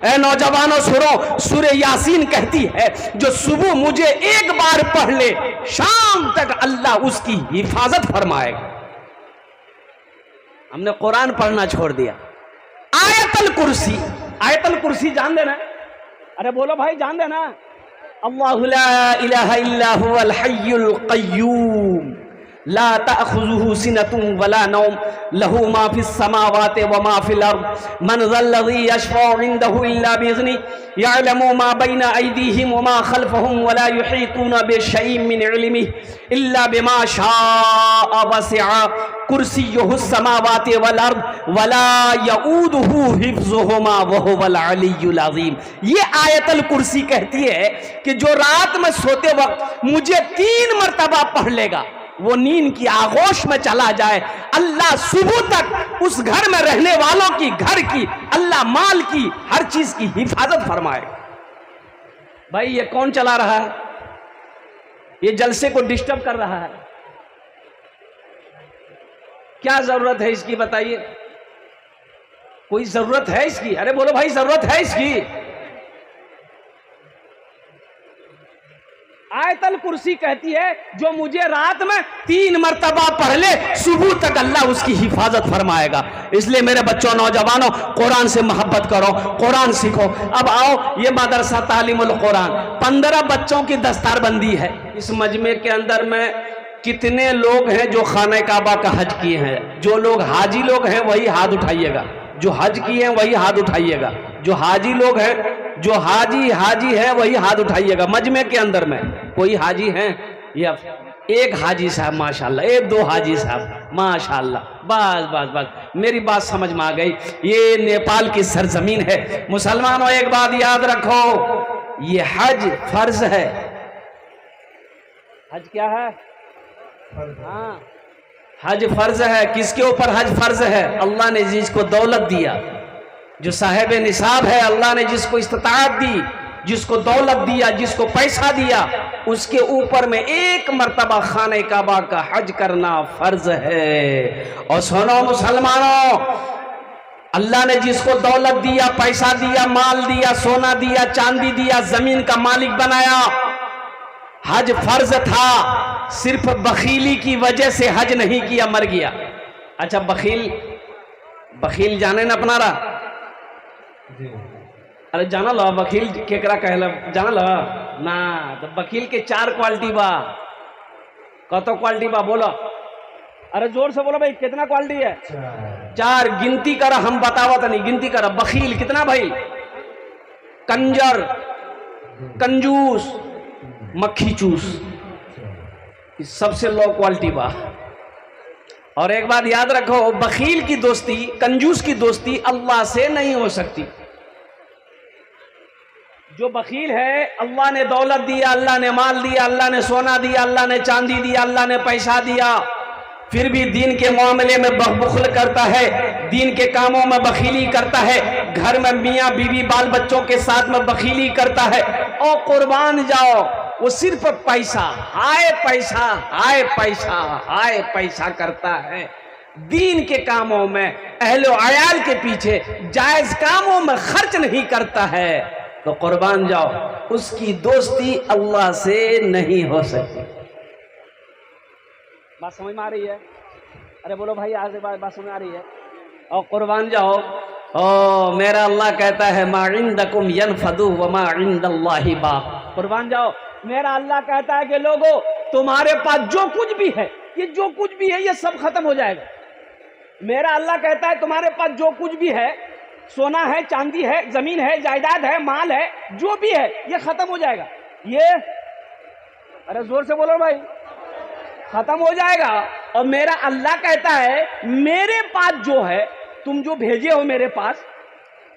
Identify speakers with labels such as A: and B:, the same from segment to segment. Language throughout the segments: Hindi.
A: ए नौजवानों सुनो, सूरह यासीन कहती है जो सुबह मुझे एक बार पढ़ ले शाम तक अल्लाह उसकी हिफाजत फरमाएगा। हमने कुरान पढ़ना छोड़ दिया। आयतल कुर्सी, आयतल कुर्सी जान देना? अरे बोलो भाई, जान देना? अल्लाहु ला इलाहा इल्ला हुवल हय्युल क़य्यूम ला तअख़ुज़ुहु सिनतुन वला नौम लहू मा फ़िस समावाति व मा फ़िल अर्ज़ मन ज़ल्लज़ी यशफ़अु इंदहु इल्ला बिइज़्निही यअलमु मा बैना अयदीहिम व मा ख़ल्फ़हुम व ला युहीतूना बिशैइन मिन इल्मिही इल्ला बिमा शाअ वसिअ कुर्सियुहुस समावाति वल अर्ज़ व ला यऊदुहु हिफ़्ज़ुहुमा व हुवल अलिय्युल अज़ीम। ये आयतल कुर्सी कहती है कि जो रात में सोते वक्त मुझे 3 मरतबा पढ़ लेगा, वो नींद की आगोश में चला जाए, अल्लाह सुबह तक उस घर में रहने वालों की, घर की, अल्लाह माल की, हर चीज की हिफाजत फरमाए। भाई ये कौन चला रहा है? ये जलसे को डिस्टर्ब कर रहा है। क्या जरूरत है इसकी बताइए? कोई जरूरत है इसकी? अरे बोलो भाई, जरूरत है इसकी? आयतल कुर्सी कहती है जो मुझे रात में 3 मरतबा पढ़ ले सुबह तक अल्लाह उसकी हिफाजत फरमाएगा। इसलिए मेरे बच्चों, नौजवानों, कुरान से मोहब्बत करो, कुरान सीखो। अब आओ, ये मदरसा तालीमुल कुरान, 15 बच्चों की दस्तारबंदी है। इस मजमे के अंदर में कितने लोग हैं जो खाने काबा का हज किए हैं? जो लोग हाजी लोग हैं वही हाथ उठाइएगा, जो हज किए हैं वही हाथ उठाइएगा, जो हाजी लोग हैं, जो हाजी है वही हाथ उठाइएगा। मजमे के अंदर में कोई हाजी हैं? या एक हाजी साहब माशाल्लाह, 1-2 हाजी साहब माशाल्लाह। बस बस बस, मेरी बात समझ में आ गई। ये नेपाल की सरजमीन है। मुसलमानों, एक बात याद रखो, ये हज फर्ज है। हज क्या है? हाँ, हज फर्ज है। किसके ऊपर हज फर्ज है? अल्लाह ने जिसको दौलत दिया, जो साहिब निसाब है, अल्लाह ने जिसको इस्तिताअत दी, जिसको दौलत दिया, जिसको पैसा दिया, उसके ऊपर में 1 मरतबा खाने काबा का हज करना फर्ज है। और सुनो मुसलमानों, अल्लाह ने जिसको दौलत दिया, पैसा दिया, माल दिया, सोना दिया, चांदी दिया, जमीन का मालिक बनाया, हज फर्ज था। सिर्फ बखीली की वजह से हज नहीं किया, मर गया। अच्छा, बखील जाने ना अपनारा? अरे जाना लो वकील केकरा कहला, जाना लो ना? तो वकील के 4 क्वालिटी बा। कतो क्वालिटी बा बोलो? अरे जोर से बोलो भाई, कितना क्वालिटी है? 4। गिनती कर, हम बतावत नहीं, गिनती कर। बखील कितना भाई? कंजर, कंजूस, मक्खी चूस, सबसे लो क्वालिटी बा। और एक बात याद रखो, बखील की दोस्ती, कंजूस की दोस्ती अल्लाह से नहीं हो सकती। जो बखील है, अल्लाह ने दौलत दिया, अल्लाह ने माल दिया, अल्लाह ने सोना दिया, अल्लाह ने चांदी दिया, अल्लाह ने पैसा दिया, फिर भी दीन के मामले में बुखल करता है, दीन के कामों में बखीली करता है, घर में मियाँ बीवी बाल बच्चों के साथ में बखीली करता है। और कुर्बान जाओ, वो सिर्फ पैसा, हाय पैसा, हाय पैसा, हाय पैसा करता है। दीन के कामों में, अहलो अयाल के पीछे जायज कामों में खर्च नहीं करता है, तो कुर्बान जाओ, उसकी दोस्ती अल्लाह से नहीं हो सकती। बात समझ में आ रही है? अरे बोलो भाई, आज बात समझ आ रही है? और कुर्बान जाओ। ओ मेरा अल्लाह कहता है मा इंदकुम यनफदु व मा इंदल्लाहि बाक़। कुर्बान जाओ। मेरा अल्लाह कहता है कि लोगों, तुम्हारे पास जो कुछ भी है, ये जो कुछ भी है, ये सब खत्म हो जाएगा। मेरा अल्लाह कहता है तुम्हारे पास जो कुछ भी है, सोना है, चांदी है, जमीन है, जायदाद है, माल है, जो भी है, ये खत्म हो जाएगा। ये, अरे जोर से बोलो भाई, खत्म हो जाएगा। और मेरा अल्लाह कहता है मेरे पास जो है, तुम जो भेजे हो मेरे पास,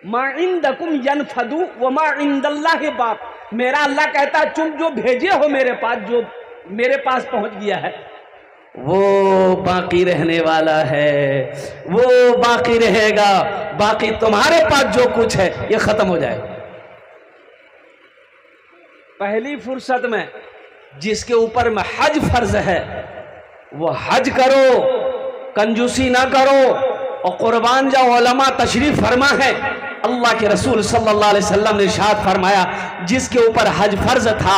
A: मा इंदकुम यनफदु व मा इंदल्लाहि बाक़। मेरा अल्लाह कहता है तुम जो भेजे हो मेरे पास, जो मेरे पास पहुंच गया है, वो बाकी रहने वाला है, वो बाकी रहेगा। बाकी तुम्हारे पास जो कुछ है ये खत्म हो जाएगा। पहली फुर्सत में जिसके ऊपर में हज फर्ज है, वो हज करो, कंजूसी ना करो और कुर्बान जाओ। उलमा तशरीफ फरमा है, अल्लाह के रसूल सल्लल्लाहु अलैहि वसल्लम ने इरशाद फरमाया, जिसके ऊपर हज फर्ज था,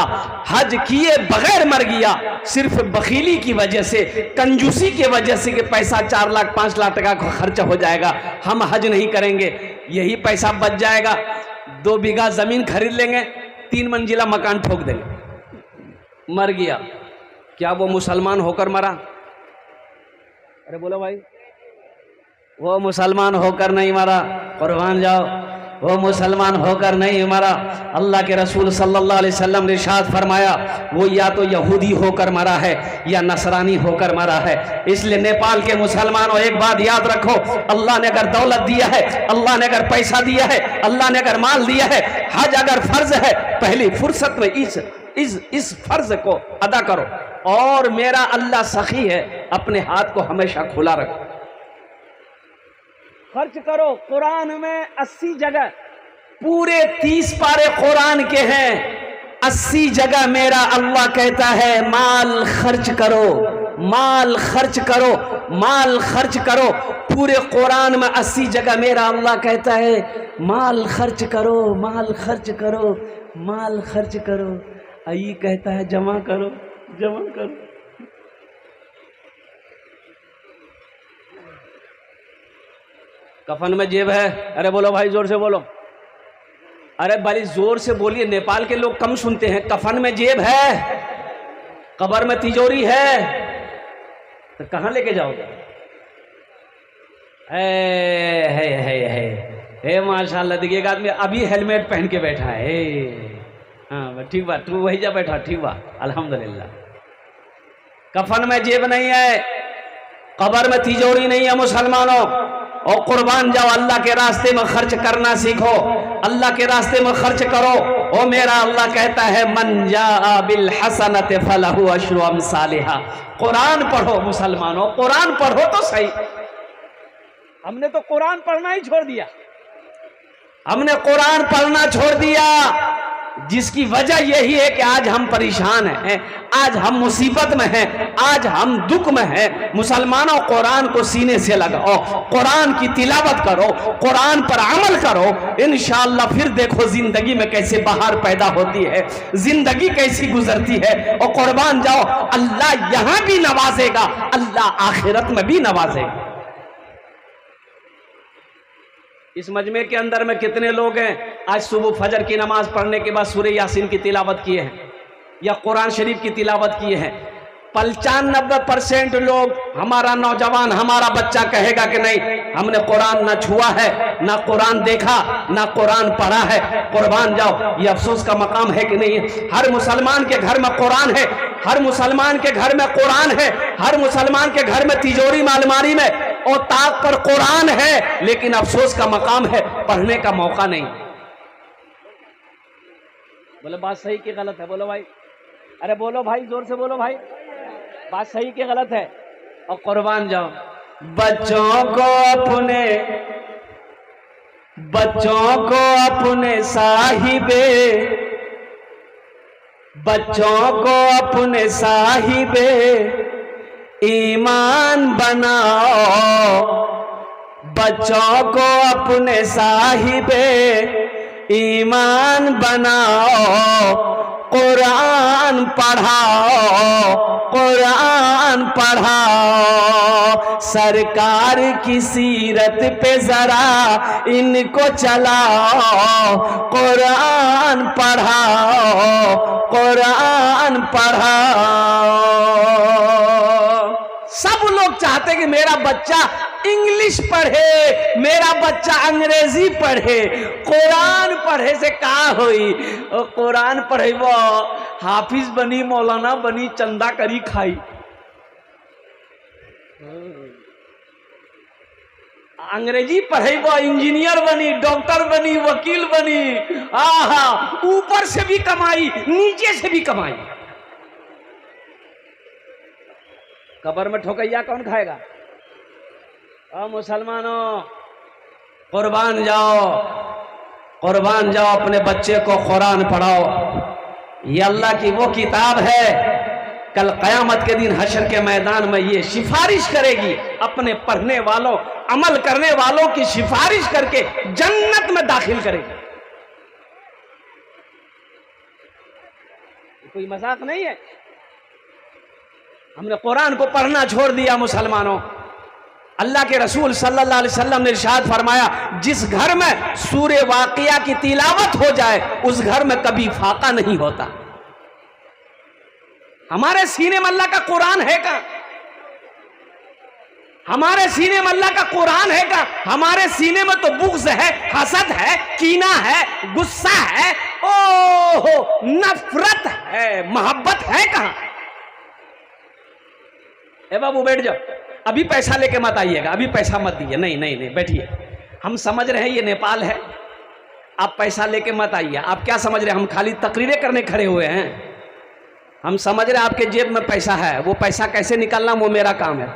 A: हज किए बगैर मर गया, सिर्फ बखीली की वजह से, कंजूसी की वजह से कि पैसा 4 लाख 5 लाख टका का खर्चा हो जाएगा, हम हज नहीं करेंगे, यही पैसा बच जाएगा, 2 बीघा जमीन खरीद लेंगे, 3 मंजिला मकान ठोक देंगे, मर गया, क्या वो मुसलमान होकर मरा? अरे बोलो भाई, वो मुसलमान होकर नहीं मरा, कुर्बान जाओ, वो मुसलमान होकर नहीं मरा। अल्लाह के रसूल सल्लल्लाहु अलैहि वसल्लम ने इरशाद फरमाया, वो या तो यहूदी होकर मरा है या नसरानी होकर मरा है। इसलिए नेपाल के मुसलमानों एक बात याद रखो, अल्लाह ने अगर दौलत दिया है, अल्लाह ने अगर पैसा दिया है, अल्लाह ने अगर माल दिया है, हज अगर फर्ज है, पहली फुर्सत में इस फर्ज को अदा करो। और मेरा अल्लाह सखी है, अपने हाथ को हमेशा खुला रखो, खर्च करो। कुरान में 80 जगह, पूरे 30 पारे कुरान के हैं, 80 जगह मेरा अल्लाह कहता है माल खर्च करो, माल खर्च करो, माल खर्च करो। पूरे कुरान में 80 जगह मेरा अल्लाह कहता है माल खर्च करो, माल खर्च करो, माल खर्च करो। आई कहता है जमा करो, जमा करो। कफन में जेब है, अरे बोलो भाई जोर से बोलो, अरे बड़ी जोर से बोलिए, नेपाल के लोग कम सुनते हैं। कफन में जेब है, कब्र में तिजोरी है, तो कहां लेके जाओगे? है माशाल्लाह, देखिए एक आदमी अभी हेलमेट पहन के बैठा है। हाँ ठीक बात, तू वही जा बैठा, ठीक बात, अल्हम्दुलिल्लाह। कफन में जेब नहीं है, कब्र में तिजोरी नहीं है मुसलमानों। और कुर्बान जाओ, अल्लाह के रास्ते में खर्च करना सीखो, अल्लाह के रास्ते में खर्च करो। और मेरा अल्लाह कहता है मन जाअ बिल हसनति फलहु अशरु अमसालिहा। कुरान पढ़ो मुसलमानों, कुरान पढ़ो तो सही। हमने तो कुरान पढ़ना ही छोड़ दिया, हमने कुरान पढ़ना छोड़ दिया, जिसकी वजह यही है कि आज हम परेशान हैं, आज हम मुसीबत में हैं, आज हम दुख में हैं। मुसलमानों, कुरान को सीने से लगाओ, कुरान की तिलावत करो, कुरान पर अमल करो, इंशाअल्लाह फिर देखो जिंदगी में कैसे बहार पैदा होती है, जिंदगी कैसी गुजरती है। और कुर्बान जाओ, अल्लाह यहां भी नवाजेगा, अल्लाह आखिरत में भी नवाजेगा। इस मजमे के अंदर में कितने लोग हैं आज सुबह फजर की नमाज पढ़ने के बाद सूरह यासीन की तिलावत किए हैं या कुरान शरीफ की तिलावत किए हैं? 95% लोग, हमारा नौजवान, हमारा बच्चा कहेगा कि नहीं, हमने कुरान ना छुआ है, ना कुरान देखा, ना कुरान पढ़ा है। कुर्बान जाओ, ये अफसोस का मकाम है कि नहीं? हर मुसलमान के घर में कुरान है, हर मुसलमान के घर में कुरान है, हर मुसलमान के घर में तिजोरी में, अलमारी में और ताक पर कुरान है, लेकिन अफसोस का मकाम है, पढ़ने का मौका नहीं। बोलो बात सही कि गलत है? बोलो भाई, अरे बोलो भाई, जोर से बोलो भाई, बात सही कि गलत है? और कुर्बान जाओ, बच्चों को अपने साहिबे, बच्चों को अपने साहिबे ईमान बनाओ, बच्चों को अपने साहिबे ईमान बनाओ, कुरान पढ़ाओ, कुरान पढ़ाओ। सरकार की सीरत पे जरा इनको चलाओ, कुरान पढ़ाओ, कुरान पढ़ाओ। सब लोग चाहते कि मेरा बच्चा इंग्लिश पढ़े, मेरा बच्चा अंग्रेजी पढ़े, कुरान पढ़े से का होई? कुरान पढ़े वो हाफिज बनी, मौलाना बनी, चंदा करी खाई। अंग्रेजी पढ़े वो इंजीनियर बनी, डॉक्टर बनी, वकील बनी, आहा, ऊपर से भी कमाई, नीचे से भी कमाई। कब्र में ठोकैया कौन खाएगा? मुसलमानों, कुर्बान जाओ, कुर्बान जाओ, अपने बच्चे को कुरान पढ़ाओ। ये अल्लाह की वो किताब है, कल क़यामत के दिन हशर के मैदान में ये सिफारिश करेगी अपने पढ़ने वालों अमल करने वालों की सिफारिश करके जन्नत में दाखिल करेगा। कोई मजाक नहीं है। हमने कुरान को पढ़ना छोड़ दिया मुसलमानों। अल्लाह के रसूल सल्लल्लाहु अलैहि वसल्लम ने इरशाद फरमाया, जिस घर में सूरे वाक़िया की तिलावत हो जाए उस घर में कभी फाका नहीं होता। हमारे सीने में अल्लाह का कुरान है का? हमारे सीने में अल्लाह का कुरान है का? हमारे सीने में तो बुग़्ज़ है, हसद है, कीना है, गुस्सा है, ओहो नफरत है, मोहब्बत है कहां? ए बाबू बैठ जाओ, अभी पैसा लेके मत आइएगा, अभी पैसा मत दीजिए, नहीं नहीं नहीं बैठिए। हम समझ रहे हैं ये नेपाल है, आप पैसा लेके मत आइए। आप क्या समझ रहे हैं हम खाली तकरीरें करने खड़े हुए हैं? हम समझ रहे हैं आपके जेब में पैसा है, वो पैसा कैसे निकालना वो मेरा काम है।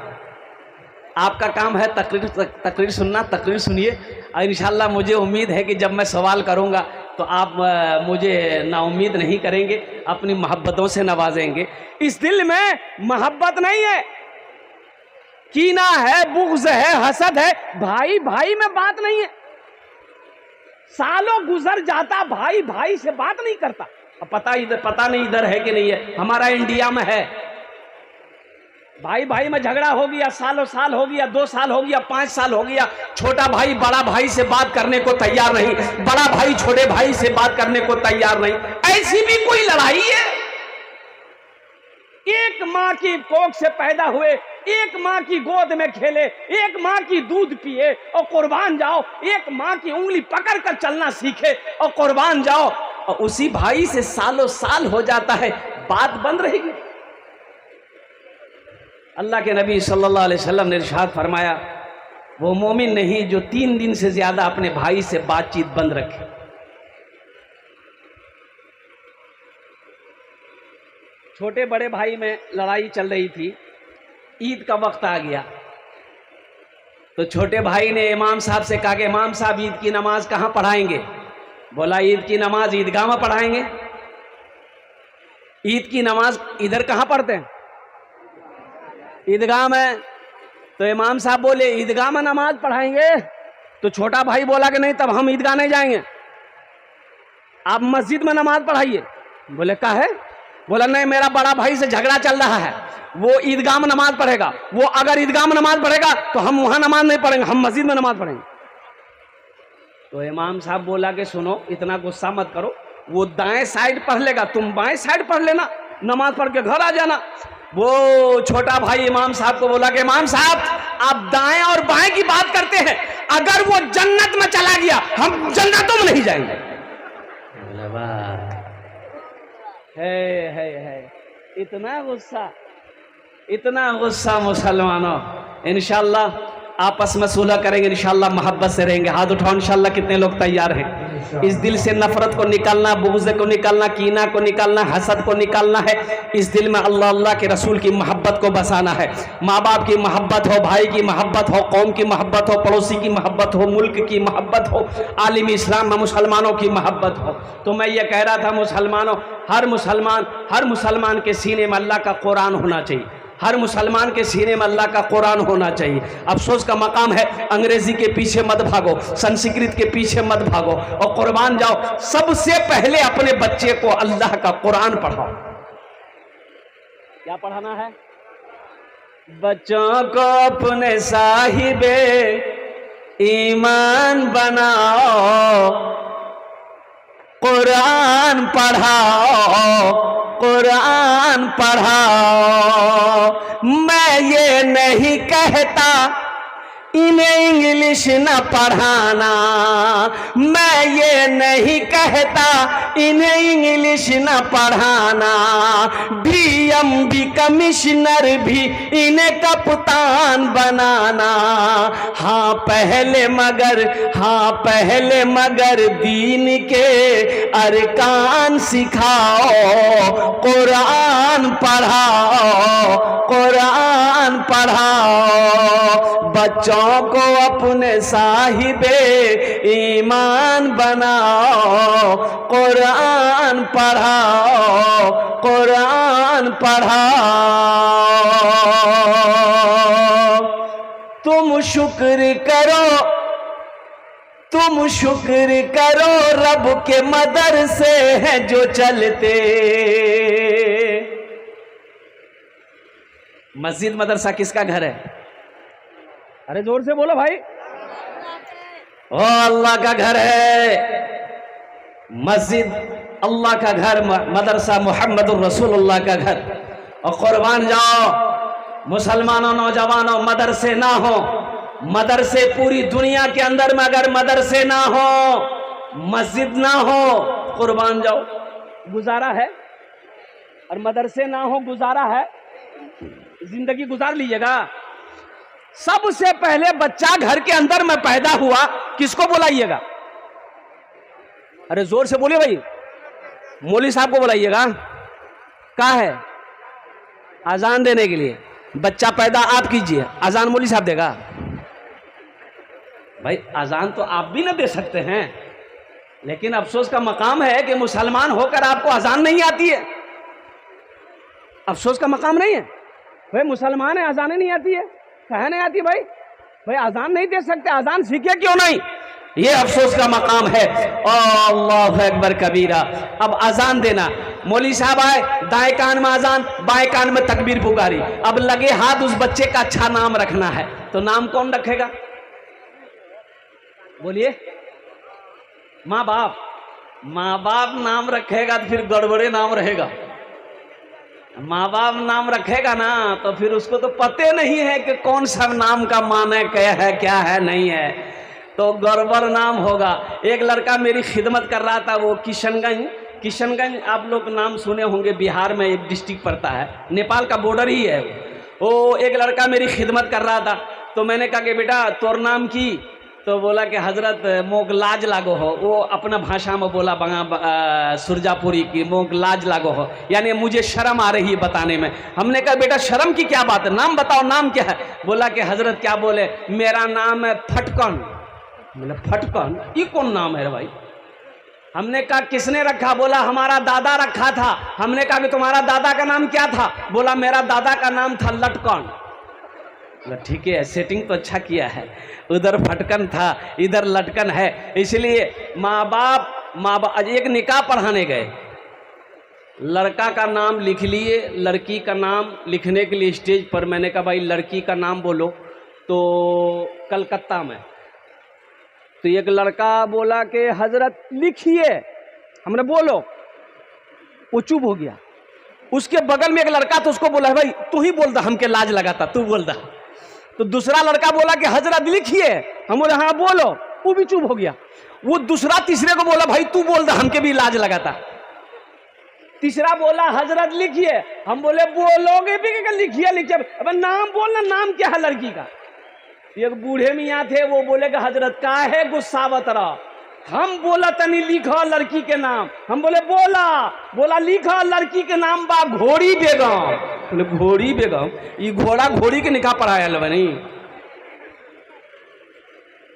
A: आपका काम है तकरीर सुनना। तकरीर सुनिए और इंशाल्लाह मुझे उम्मीद है कि जब मैं सवाल करूंगा तो आप मुझे नाउम्मीद नहीं करेंगे, अपनी मोहब्बतों से नवाजेंगे। इस दिल में मोहब्बत नहीं है, कीना है, बुग़्ज़ है, हसद है। भाई भाई में बात नहीं है। सालों गुजर जाता भाई भाई से बात नहीं करता। अब पता नहीं इधर है कि नहीं है। हमारा इंडिया में है, भाई भाई में झगड़ा हो गया, सालों साल हो गया, 2 साल हो गया, 5 साल हो गया, छोटा भाई बड़ा भाई से बात करने को तैयार नहीं, बड़ा भाई छोटे भाई से बात करने को तैयार नहीं। ऐसी भी कोई लड़ाई है? एक मां की कोख से पैदा हुए, एक मां की गोद में खेले, एक मां की दूध पिए और कुर्बान जाओ, एक मां की उंगली पकड़ कर चलना सीखे और कुर्बान जाओ, और उसी भाई से सालों साल हो जाता है, बात बंद रहेगी? अल्लाह के नबी सल्लल्लाहु अलैहि वसल्लम ने इरशाद फरमाया, वो मोमिन नहीं जो 3 दिन से ज्यादा अपने भाई से बातचीत बंद रखे। छोटे बड़े भाई में लड़ाई चल रही थी, ईद का वक्त आ गया तो छोटे भाई ने इमाम साहब से कहा कि इमाम साहब ईद की नमाज कहाँ पढ़ाएंगे? बोला ईद की नमाज ईदगाह में पढ़ाएंगे। ईद की नमाज इधर कहाँ पढ़ते हैं? ईदगाह में। तो इमाम साहब बोले ईदगाह में नमाज पढ़ाएंगे? तो छोटा भाई बोला कि नहीं, तब हम ईदगाह नहीं जाएंगे, आप मस्जिद में नमाज पढ़ाइए। बोले का है? बोला नहीं, मेरा बड़ा भाई से झगड़ा चल रहा है, वो ईदगाह में नमाज पढ़ेगा, वो अगर ईदगाह में नमाज पढ़ेगा तो हम वहां नमाज नहीं पढ़ेंगे, हम मस्जिद में नमाज पढ़ेंगे। तो इमाम साहब बोला कि सुनो, इतना गुस्सा मत करो, वो दाएं साइड पढ़ लेगा, तुम बाएं साइड पढ़ लेना, नमाज पढ़ के घर आ जाना। वो छोटा भाई इमाम साहब को बोला कि इमाम साहब आप दाएं और बाएं की बात करते हैं, अगर वो जन्नत में चला गया हम जन्नतों में नहीं जाएंगे। है इतना गुस्सा मुसलमानों। इंशाल्लाह आपस में सुलह करेंगे, इंशाल्लाह मोहब्बत से रहेंगे। हाथ उठाओ इंशाल्लाह, कितने लोग तैयार हैं? इस दिल से नफरत को निकालना, बुग़्ज़ को निकालना, कीना को निकालना, हसद को निकालना है। इस दिल में अल्लाह अल्लाह के रसूल की मोहब्बत को बसाना है। माँ बाप की मोहब्बत हो, भाई की मोहब्बत हो, कौम की मोहब्बत हो, पड़ोसी की मोहब्बत हो, मुल्क की मोहब्बत हो, आलिम इस्लाम में मुसलमानों की मोहब्बत हो। तो मैं ये कह रहा था मुसलमानों, हर मुसलमान के सीने में अल्लाह का कुरान होना चाहिए, हर मुसलमान के सीने में अल्लाह का कुरान होना चाहिए। अफसोस का मकाम है, अंग्रेजी के पीछे मत भागो, संस्कृत के पीछे मत भागो और कुर्बान जाओ। सबसे पहले अपने बच्चे को अल्लाह का कुरान पढ़ाओ। क्या पढ़ाना है? बच्चों को अपने साहिबे ईमान बनाओ, कुरान पढ़ाओ, कुरान पढ़ाओ। मैं ये नहीं कहता इन्हें इंग्लिश न पढ़ाना, मैं ये नहीं कहता इन्हें इंग्लिश न पढ़ाना, डीएम कमिश्नर भी इन्हें कप्तान बनाना। हाँ पहले मगर दीन के अरकान सिखाओ, कुरान पढ़ाओ, कुरान पढ़ाओ। बच्चों को अपने साहिबे ईमान बनाओ, कुरान पढ़ाओ, कुरान पढ़ाओ। तुम तुम शुक्र करो, तुम शुक्र करो, रब के मदरसे हैं जो चलते। मस्जिद मदरसा किसका घर है? अरे जोर से बोलो भाई। ओ अल्लाह का घर है। मस्जिद अल्लाह का घर, मदरसा मुहम्मदुर रसूलुल्लाह का घर। और कुर्बान जाओ मुसलमानों, नौजवानों, मदरसे ना हो, मदरसे पूरी दुनिया के अंदर में अगर मदरसे ना हो, मस्जिद ना हो, कुर्बान जाओ गुजारा है। और मदरसे ना हो गुजारा है, जिंदगी गुजार लीजिएगा। सबसे पहले बच्चा घर के अंदर में पैदा हुआ, किसको बुलाइएगा? अरे जोर से बोलिए भाई। मौलवी साहब को बुलाइएगा। क्या है? अजान देने के लिए। बच्चा पैदा आप कीजिए, अजान मौलवी साहब देगा? भाई अजान तो आप भी ना दे सकते हैं, लेकिन अफसोस का मकाम है कि मुसलमान होकर आपको अजान नहीं आती है। अफसोस का मकाम नहीं है भाई, मुसलमान है अजान नहीं आती है। कहे नहीं आती भाई? भाई अजान नहीं दे सकते, अजान सीखे क्यों नहीं? ये अफसोस का मकाम है। अल्लाहु अकबर कबीरा। अब अजान देना, मौलवी साहब आए, दाएं कान में अजान, बाएं कान में तकबीर पुकारी। अब लगे हाथ उस बच्चे का अच्छा नाम रखना है, तो नाम कौन रखेगा? बोलिए। माँ बाप। माँ बाप नाम रखेगा तो फिर गड़बड़े नाम रहेगा। माँ बाप नाम रखेगा ना तो फिर उसको तो पते नहीं है कि कौन सा नाम का माने क्या है नहीं है, तो गड़बड़ नाम होगा। एक लड़का मेरी खिदमत कर रहा था, वो किशनगंज आप लोग नाम सुने होंगे, बिहार में एक डिस्ट्रिक्ट पड़ता है, नेपाल का बॉर्डर ही है वो। एक लड़का मेरी खिदमत कर रहा था, तो मैंने कहा कि बेटा तोर नाम की? तो बोला कि हजरत मोग लाज लागो हो। वो अपना भाषा में बोला, सुरजापुरी की, मोग लाज लागो हो, यानी मुझे शर्म आ रही है बताने में। हमने कहा बेटा शर्म की क्या बात है, नाम बताओ, नाम क्या है? बोला कि हजरत क्या बोले, मेरा नाम है फटकन। बोला फटकन, ये कौन नाम है भाई? हमने कहा किसने रखा? बोला हमारा दादा रखा था। हमने कहा कि तुम्हारा दादा का नाम क्या था? बोला मेरा दादा का नाम था लटकन। ठीक है, सेटिंग तो अच्छा किया है, उधर फटकन था इधर लटकन है। इसलिए माँ बाप एक निकाह पढ़ाने गए, लड़का का नाम लिख लिए, लड़की का नाम लिखने के लिए स्टेज पर मैंने कहा भाई लड़की का नाम बोलो। तो कलकत्ता में तो एक लड़का बोला कि हजरत लिखिए, हमने बोलो, वो चुप हो गया। उसके बगल में एक लड़का तो उसको बोला भाई तू ही बोल दा, हमके लाज लगाता, तू बोल दा। तो दूसरा लड़का बोला कि हजरत लिखिए, हम बोले हाँ बोलो, वो भी चुप हो गया। वो दूसरा तीसरे को बोला भाई तू बोल दा, हमके भी लाज लगाता। तीसरा बोला हजरत लिखिए, हम बोले बोलोगे भी कि लिखिए। अब नाम बोलना, नाम क्या है लड़की का? एक बूढ़े मियाँ थे, वो बोले कि हजरत का है गुस्सावत रहा, हम बोला तनी लिखा लड़की के नाम। हम बोले बोला लिखा लड़की के नाम बा घोड़ी बेगम। बोले घोड़ी बेगम, ये घोड़ा घोड़ी के निकाह पढ़ाया बनी।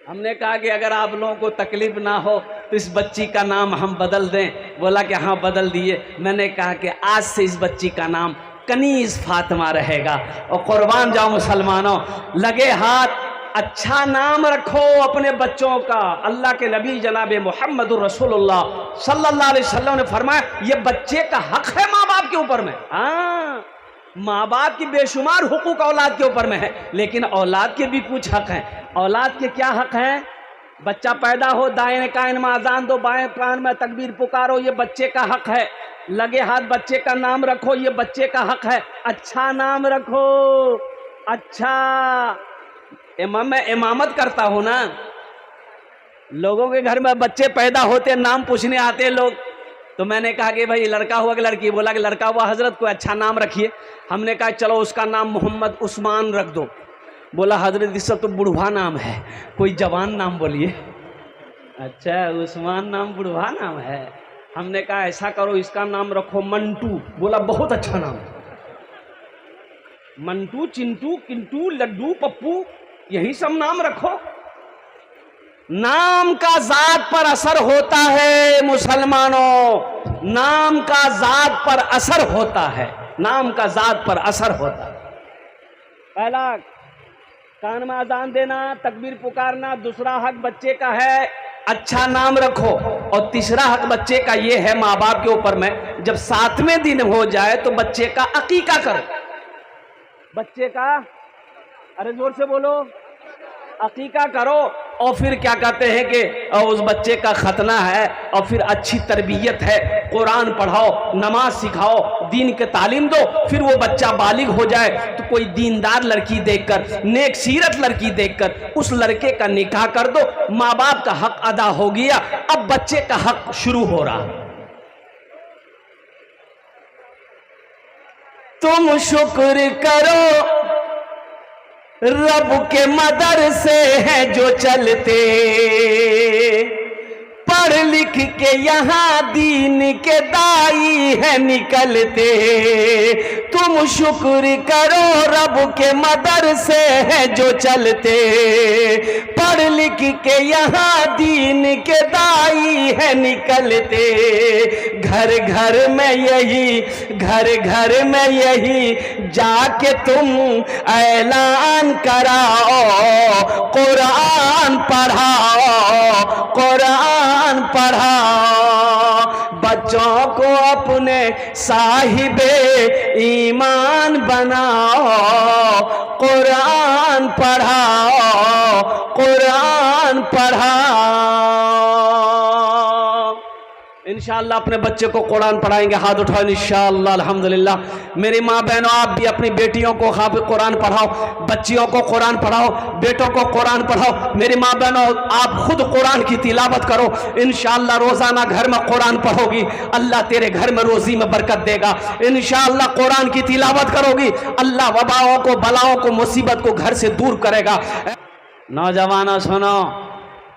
A: हमने कहा कि अगर आप लोगों को तकलीफ ना हो तो इस बच्ची का नाम हम बदल दें। बोला कि हाँ बदल दिए। मैंने कहा कि आज से इस बच्ची का नाम कनीज फातिमा रहेगा। और कुर्बान जाओ मुसलमानों, लगे हाथ, अच्छा नाम रखो अपने बच्चों का। अल्लाह के नबी जनाब मुहम्मदुर रसूलुल्लाह सल्लल्लाहु अलैहि वसल्लम ने फरमाया ये बच्चे का हक है माँ बाप के ऊपर में। हाँ, माँ बाप की बेशुमार हुकूक औलाद के ऊपर में है, लेकिन औलाद के भी कुछ हक हैं। औलाद के क्या हक हैं? बच्चा पैदा हो, दाएं कान में अजान दो, बाएं कान में तकबीर पुकारो, ये बच्चे का हक है। लगे हाथ बच्चे का नाम रखो, ये बच्चे का हक है। अच्छा नाम रखो, अच्छा। मैं इमामत करता हूँ ना, लोगों के घर में बच्चे पैदा होते, नाम पूछने आते लोग, तो मैंने कहा कि भाई लड़का हुआ कि लड़की? बोला कि लड़का हुआ हजरत, कोई अच्छा नाम रखिए। हमने कहा चलो उसका नाम मोहम्मद उस्मान रख दो। बोला हजरत इसका तो बुढ़वा नाम है, कोई जवान नाम बोलिए। अच्छा उस्मान नाम बुढ़वा नाम है। हमने कहा ऐसा करो इसका नाम रखो मंटू। बोला बहुत अच्छा नाम, मंटू, चिंटू, किंटू, लड्डू, पप्पू, यही सब नाम रखो। नाम का जात पर असर होता है मुसलमानों, नाम का जात पर असर होता है, नाम का जात पर असर होता है। पहला कान में अजान देना, तकबीर पुकारना, दूसरा हक बच्चे का है अच्छा नाम रखो, और तीसरा हक बच्चे का ये है माँ बाप के ऊपर में, जब 7वें दिन हो जाए तो बच्चे का अकीका करो। बच्चे का, अरे जोर से बोलो, अकीका करो। और फिर क्या कहते हैं कि उस बच्चे का खतना है, और फिर अच्छी तरबियत है, कुरान पढ़ाओ, नमाज सिखाओ, दीन के तालीम दो। फिर वो बच्चा बालिग हो जाए तो कोई दीनदार लड़की देखकर, नेक सीरत लड़की देखकर उस लड़के का निकाह कर दो। माँ बाप का हक अदा हो गया, अब बच्चे का हक शुरू हो रहा। तुम शुक्र करो रब के मदरसे हैं जो चलते, पढ़ लिख के यहाँ दीन के दाई है निकलते। तुम शुक्र करो रब के मदरसे हैं जो चलते, पढ़ लिख के यहाँ दीन के दाई है निकलते। घर घर में यही, घर घर में यही जाके तुम ऐलान कराओ, कुरान पढ़ाओ, कुरान पढ़ाओ। बच्चों को अपने साहिबे ईमान बनाओ, कुरान पढ़ाओ, कुरान पढ़ाओ। इंशाअल्लाह अपने बच्चे को कुरान पढ़ाएंगे, हाथ उठाओ इंशाअल्लाह। अल्हम्दुलिल्लाह। मेरी माँ बहनों, आप भी अपनी बेटियों को कुरान पढ़ाओ, बच्चियों को कुरान पढ़ाओ, बेटों को कुरान पढ़ाओ। मेरी माँ बहनों, आप खुद कुरान की तिलावत करो। इंशाअल्लाह रोजाना घर में कुरान पढ़ोगी, अल्लाह तेरे घर में रोजी में बरकत देगा। इंशाअल्लाह कुरान की तिलावत करोगी, अल्लाह वबाओं को, बलाओं को, मुसीबत को घर से दूर करेगा। नौजवानों सुनो,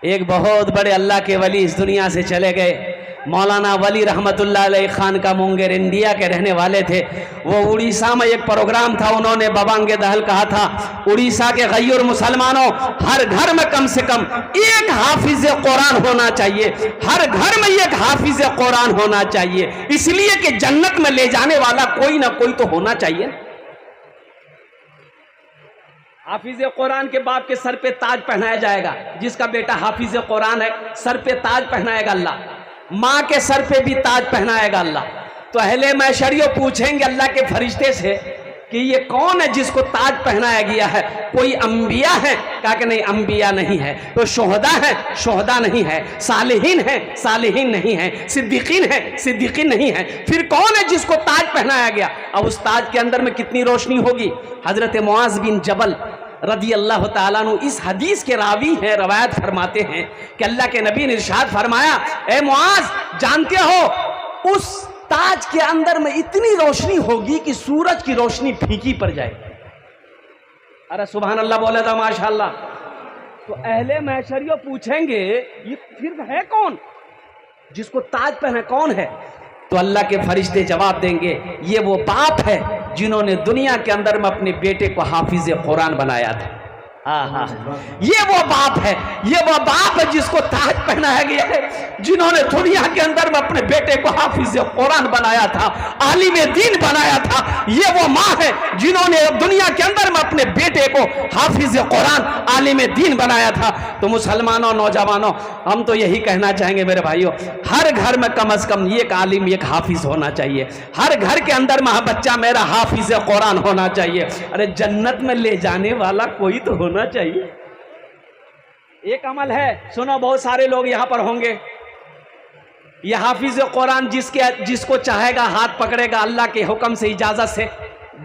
A: एक बहुत बड़े अल्लाह के वली इस दुनिया से चले गए। मौलाना वली रहमतुल्लाह अलैह खान का मुंगेर इंडिया के रहने वाले थे। वो उड़ीसा में एक प्रोग्राम था, उन्होंने बबांगे दहल कहा था, उड़ीसा के गैर मुसलमानों, हर घर में कम से कम एक हाफिज कुरान होना चाहिए, हर घर में एक हाफिज कुरान होना चाहिए, इसलिए कि जन्नत में ले जाने वाला कोई ना कोई तो होना चाहिए। हाफिज कुरान के बाप के सर पे ताज पहनाया जाएगा, जिसका बेटा हाफिज कुरान है सर पे ताज पहनाएगा अल्लाह, माँ के सर पे भी ताज पहनाएगा अल्लाह। तो अहले मैशरियों पूछेंगे अल्लाह के फरिश्ते से कि ये कौन है जिसको ताज पहनाया गया है? कोई अंबिया है? कहा कि नहीं, अंबिया नहीं है। तो शोहदा है? शोहदा नहीं है। सालिहीन है? सालिहीन नहीं है। सिद्दीकीन है? सिद्दीकीन नहीं है। फिर कौन है जिसको ताज पहनाया गया? अब उस ताज के अंदर में कितनी रोशनी होगी? हजरत मुआज बिन जबल रदी अल्लाह ताला अन्हु इस हदीस के रावी हैं, रवायत फरमाते हैं कि अल्लाह के नबी ने इरशाद फरमाया, ए मुआज, जानते हो उस ताज के अंदर में इतनी रोशनी होगी कि सूरज की रोशनी फीकी पड़ जाएगी। अरे सुभान अल्लाह बोले तो माशाअल्लाह। तो अहले महशरियों पूछेंगे ये फिर है कौन जिसको ताज पहना, कौन है? तो अल्लाह के फरिश्ते जवाब देंगे, ये वो बाप है जिन्होंने दुनिया के अंदर में अपने बेटे को हाफिज कुरान बनाया था। ये वो बाप है, ये वो बाप है जिसको ताज पहनाया गया है, जिन्होंने दुनिया के अंदर में अपने बेटे को हाफिज कुरान बनाया था, आलिम दीन बनाया था। ये वो माँ है जिन्होंने दुनिया के अंदर में अपने बेटे को हाफिज कुरान, आलिम दीन बनाया था। तो मुसलमानों, नौजवानों, हम तो यही कहना चाहेंगे मेरे भाइयों, हर घर में कम से कम एक आलिम, एक हाफिज होना चाहिए। हर घर के अंदर में बच्चा मेरा हाफिज कुरान होना चाहिए। अरे जन्नत में ले जाने वाला कोई तो होना चाहिए। एक अमल है, सुनो, बहुत सारे लोग यहां पर होंगे, यह हाफिज कुरान जिसको चाहेगा हाथ पकड़ेगा, अल्लाह के हुक्म से, इजाजत से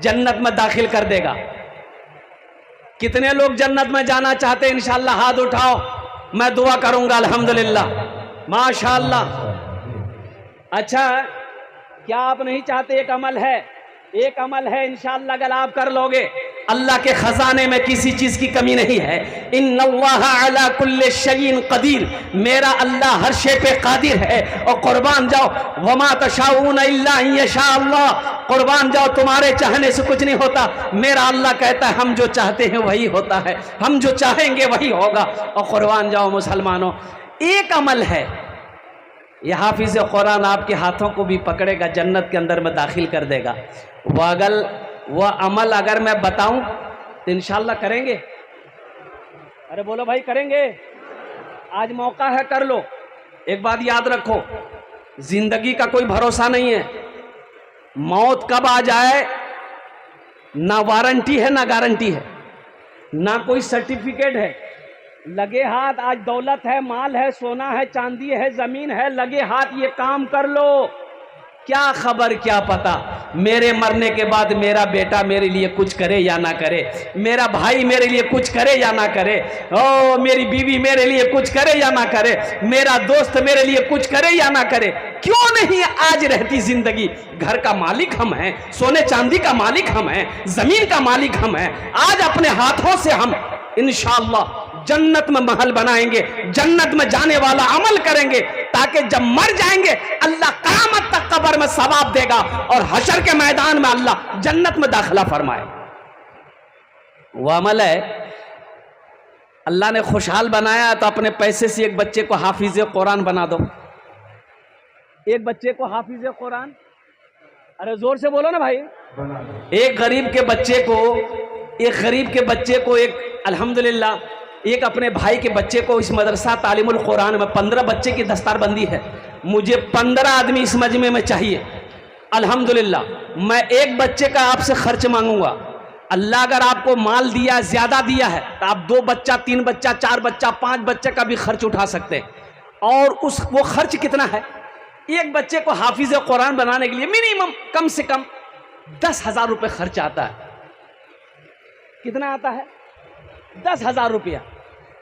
A: जन्नत में दाखिल कर देगा। कितने लोग जन्नत में जाना चाहते हैं? इंशाअल्लाह हाथ उठाओ, मैं दुआ करूंगा। अल्हम्दुलिल्लाह, माशाअल्लाह। अच्छा, क्या आप नहीं चाहते? एक अमल है, एक अमल है, इंशाअल्लाह अगर आप कर लोगे, अल्लाह के खजाने में किसी चीज की कमी नहीं है। इन्नल्लाहा अला कुल्ले शैइन कदीर, मेरा अल्लाह हर शे पे कादिर है। और कुर्बान जाओ, वमा तशाऊन इल्ला अन यशा अल्लाह, कुर्बान जाओ, तुम्हारे चाहने से कुछ नहीं होता। मेरा अल्लाह कहता है हम जो चाहते हैं वही होता है, हम जो चाहेंगे वही होगा। और कुर्बान जाओ मुसलमानों, एक अमल है, यह हाफिज कुरान आपके हाथों को भी पकड़ेगा, जन्नत के अंदर में दाखिल कर देगा। वह अमल अगर मैं बताऊं तो इंशाअल्लाह करेंगे? अरे बोलो भाई, करेंगे? आज मौका है, कर लो। एक बात याद रखो, जिंदगी का कोई भरोसा नहीं है। मौत कब आ जाए ना वारंटी है, ना गारंटी है, ना कोई सर्टिफिकेट है। लगे हाथ, आज दौलत है, माल है, सोना है, चांदी है, जमीन है, लगे हाथ ये काम कर लो। क्या खबर, क्या पता मेरे मरने के बाद मेरा बेटा मेरे लिए कुछ करे या ना करे, मेरा भाई मेरे लिए कुछ करे या ना करे, ओ मेरी बीवी मेरे लिए कुछ करे या ना करे, मेरा दोस्त मेरे लिए कुछ करे या ना करे। क्यों नहीं आज रहती जिंदगी? घर का मालिक हम हैं, सोने चांदी का मालिक हम हैं, जमीन का मालिक हम हैं। आज अपने हाथों से हम इंशाअल्लाह जन्नत में महल बनाएंगे, जन्नत में जाने वाला अमल करेंगे, ताकि जब मर जाएंगे अल्लाह क़यामत तक कब्र में सवाब देगा और हशर के मैदान में अल्लाह जन्नत में दाखिला फरमाए। वो अमल है, अल्लाह ने खुशहाल बनाया तो अपने पैसे से एक बच्चे को हाफिज कुरान बना दो। एक बच्चे को हाफिज कुरान, अरे जोर से बोलो ना भाई। एक गरीब के बच्चे को एक अल्हम्दुलिल्लाह, एक अपने भाई के बच्चे को इस मदरसा तालीमुल कुरान में 15 बच्चे की दस्तारबंदी है। मुझे 15 आदमी इस मजमे में चाहिए। अल्हम्दुलिल्लाह, मैं एक बच्चे का आपसे खर्च मांगूंगा। अल्लाह अगर आपको माल दिया, ज्यादा दिया है, तो आप 2 बच्चा, 3 बच्चा, 4 बच्चा, 5 बच्चे का भी खर्च उठा सकते हैं। और वो खर्च कितना है? एक बच्चे को हाफिज कुरान बनाने के लिए मिनिमम कम से कम 10,000 रुपये खर्च आता है। कितना आता है? 10,000 रुपया।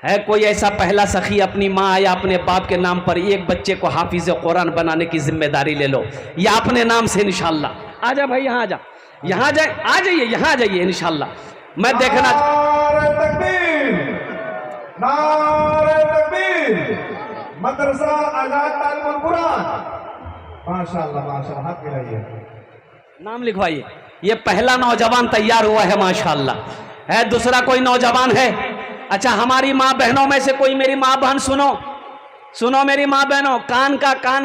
A: है कोई ऐसा पहला सखी अपनी माँ या अपने बाप के नाम पर एक बच्चे को हाफिज कुरान बनाने की जिम्मेदारी ले लो, या अपने नाम से इंशाअल्लाह। आजा भाई, यहाँ आजा, यहाँ जाए, आ जाइए, यहाँ आ जाइए इंशाअल्लाह। मैं देखना
B: मदरसा आजाद तालीमुल कुरान, माशाअल्लाह माशाअल्लाह, हाथ मिलाइए,
A: नाम लिखवाइए। ये पहला नौजवान तैयार हुआ है माशाअल्लाह। है दूसरा कोई नौजवान है? अच्छा, हमारी माँ बहनों में से कोई, मेरी माँ बहन सुनो मेरी माँ बहनों, कान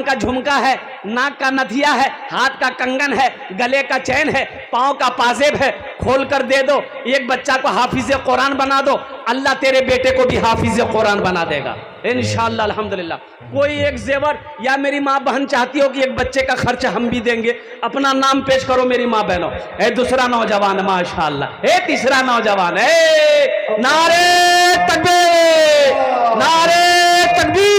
A: का झुमका है, नाक का नथिया है, हाथ का कंगन है, गले का चैन है, पाँव का पाजेब है, खोल कर दे दो। एक बच्चा को हाफिज कुरान बना दो, अल्लाह तेरे बेटे को भी हाफिज कुरान बना देगा इंशाअल्लाह अल्हम्दुलिल्लाह। कोई एक जेवर, या मेरी माँ बहन चाहती हो कि एक बच्चे का खर्च हम भी देंगे, अपना नाम पेश करो मेरी माँ बहनों। है दूसरा नौजवान माशाअल्लाह, है तीसरा नौजवान है। नारे तकबीर, नारे तकबीर।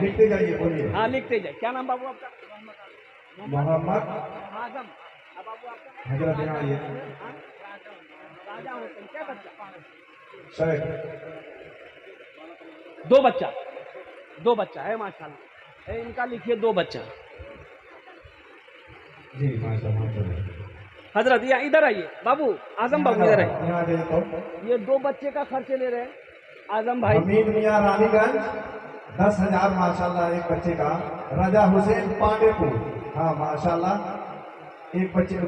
B: लिखते जाइए, बोलिए।
A: हाँ लिखते जाइए। क्या नाम बाबू आपका?
B: मोहम्मद
A: आजम। बाबू आपका?
B: हजरत यहाँ आइए।
A: राजा हुसैन। क्या बच्चा?
B: शेख।
A: 2 बच्चा है माशाल्लाह। इनका लिखिए 2 बच्चा।
B: जी माशाल्लाह।
A: हजरत यहाँ इधर आइए, बाबू आजम बाबू इधर आइए।
B: यहाँ आइए। तो
A: ये 2 बच्चे का खर्च ले रहे हैं आजम भाई।
B: हमीद मियाँ रानीगंज 10,000 माशाल्लाह एक बच्चे का। राजा हुसैन पांडेपुर, हाँ माशाल्लाह एक बच्चे का,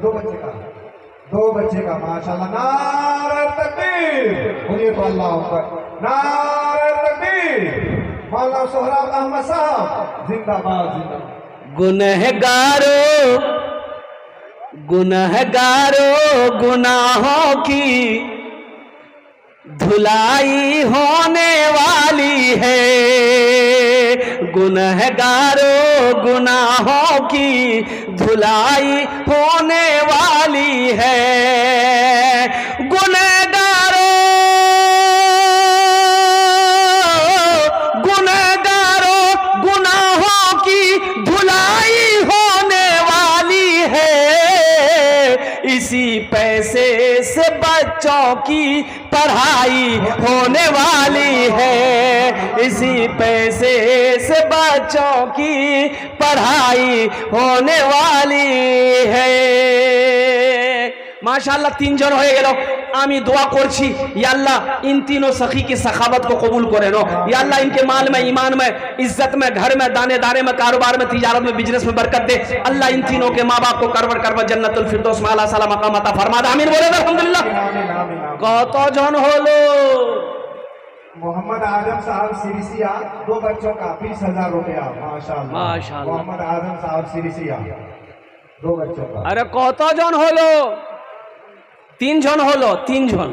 B: 2 बच्चे का माशाल्लाह। नारे तकबीर, बोलिए तो अल्लाह अकबर। नारे तकबीर। मौलाना सोहराब अहमद साहब जिंदाबाद, जिंदाबाद।
A: गुनहगारों गुनाहों की धुलाई होने वाली है। गुनहगारों गुनाहों की धुलाई होने वाली है। गुनहगारों गुनाहों की धुलाई होने वाली है। इसी पैसे से बच्चों की पढ़ाई होने वाली है। इसी पैसे से बच्चों की पढ़ाई होने वाली है। माशाअल्लाह 3 জন হয়ে গেল। আমি দোয়া করছি या अल्लाह इन तीनों सखी की सखावत को कबूल करे नो या अल्लाह। इनके माल में, ईमान में, इज्जत में, घर में, दाने दाने में, कारोबार में, तिजारत में, बिजनेस में बरकत दे अल्लाह। इन तीनों के माँ बाप को करवर जन्नतुल फिरदौस में आला साला मकाम अता फरमा दे। आमीन बोले अल्हम्दुलिल्लाह। কতজন হলো?
B: मोहम्मद आजम साहब सिरिसिया 2 बच्चों का 20,000 रुपया माशाल्लाह,
A: माशाल्लाह।
B: मोहम्मद आजम साहब सिरिसिया 2 बच्चों का।
A: अरे কতজন হলো? 3 জন হলো, 3 জন।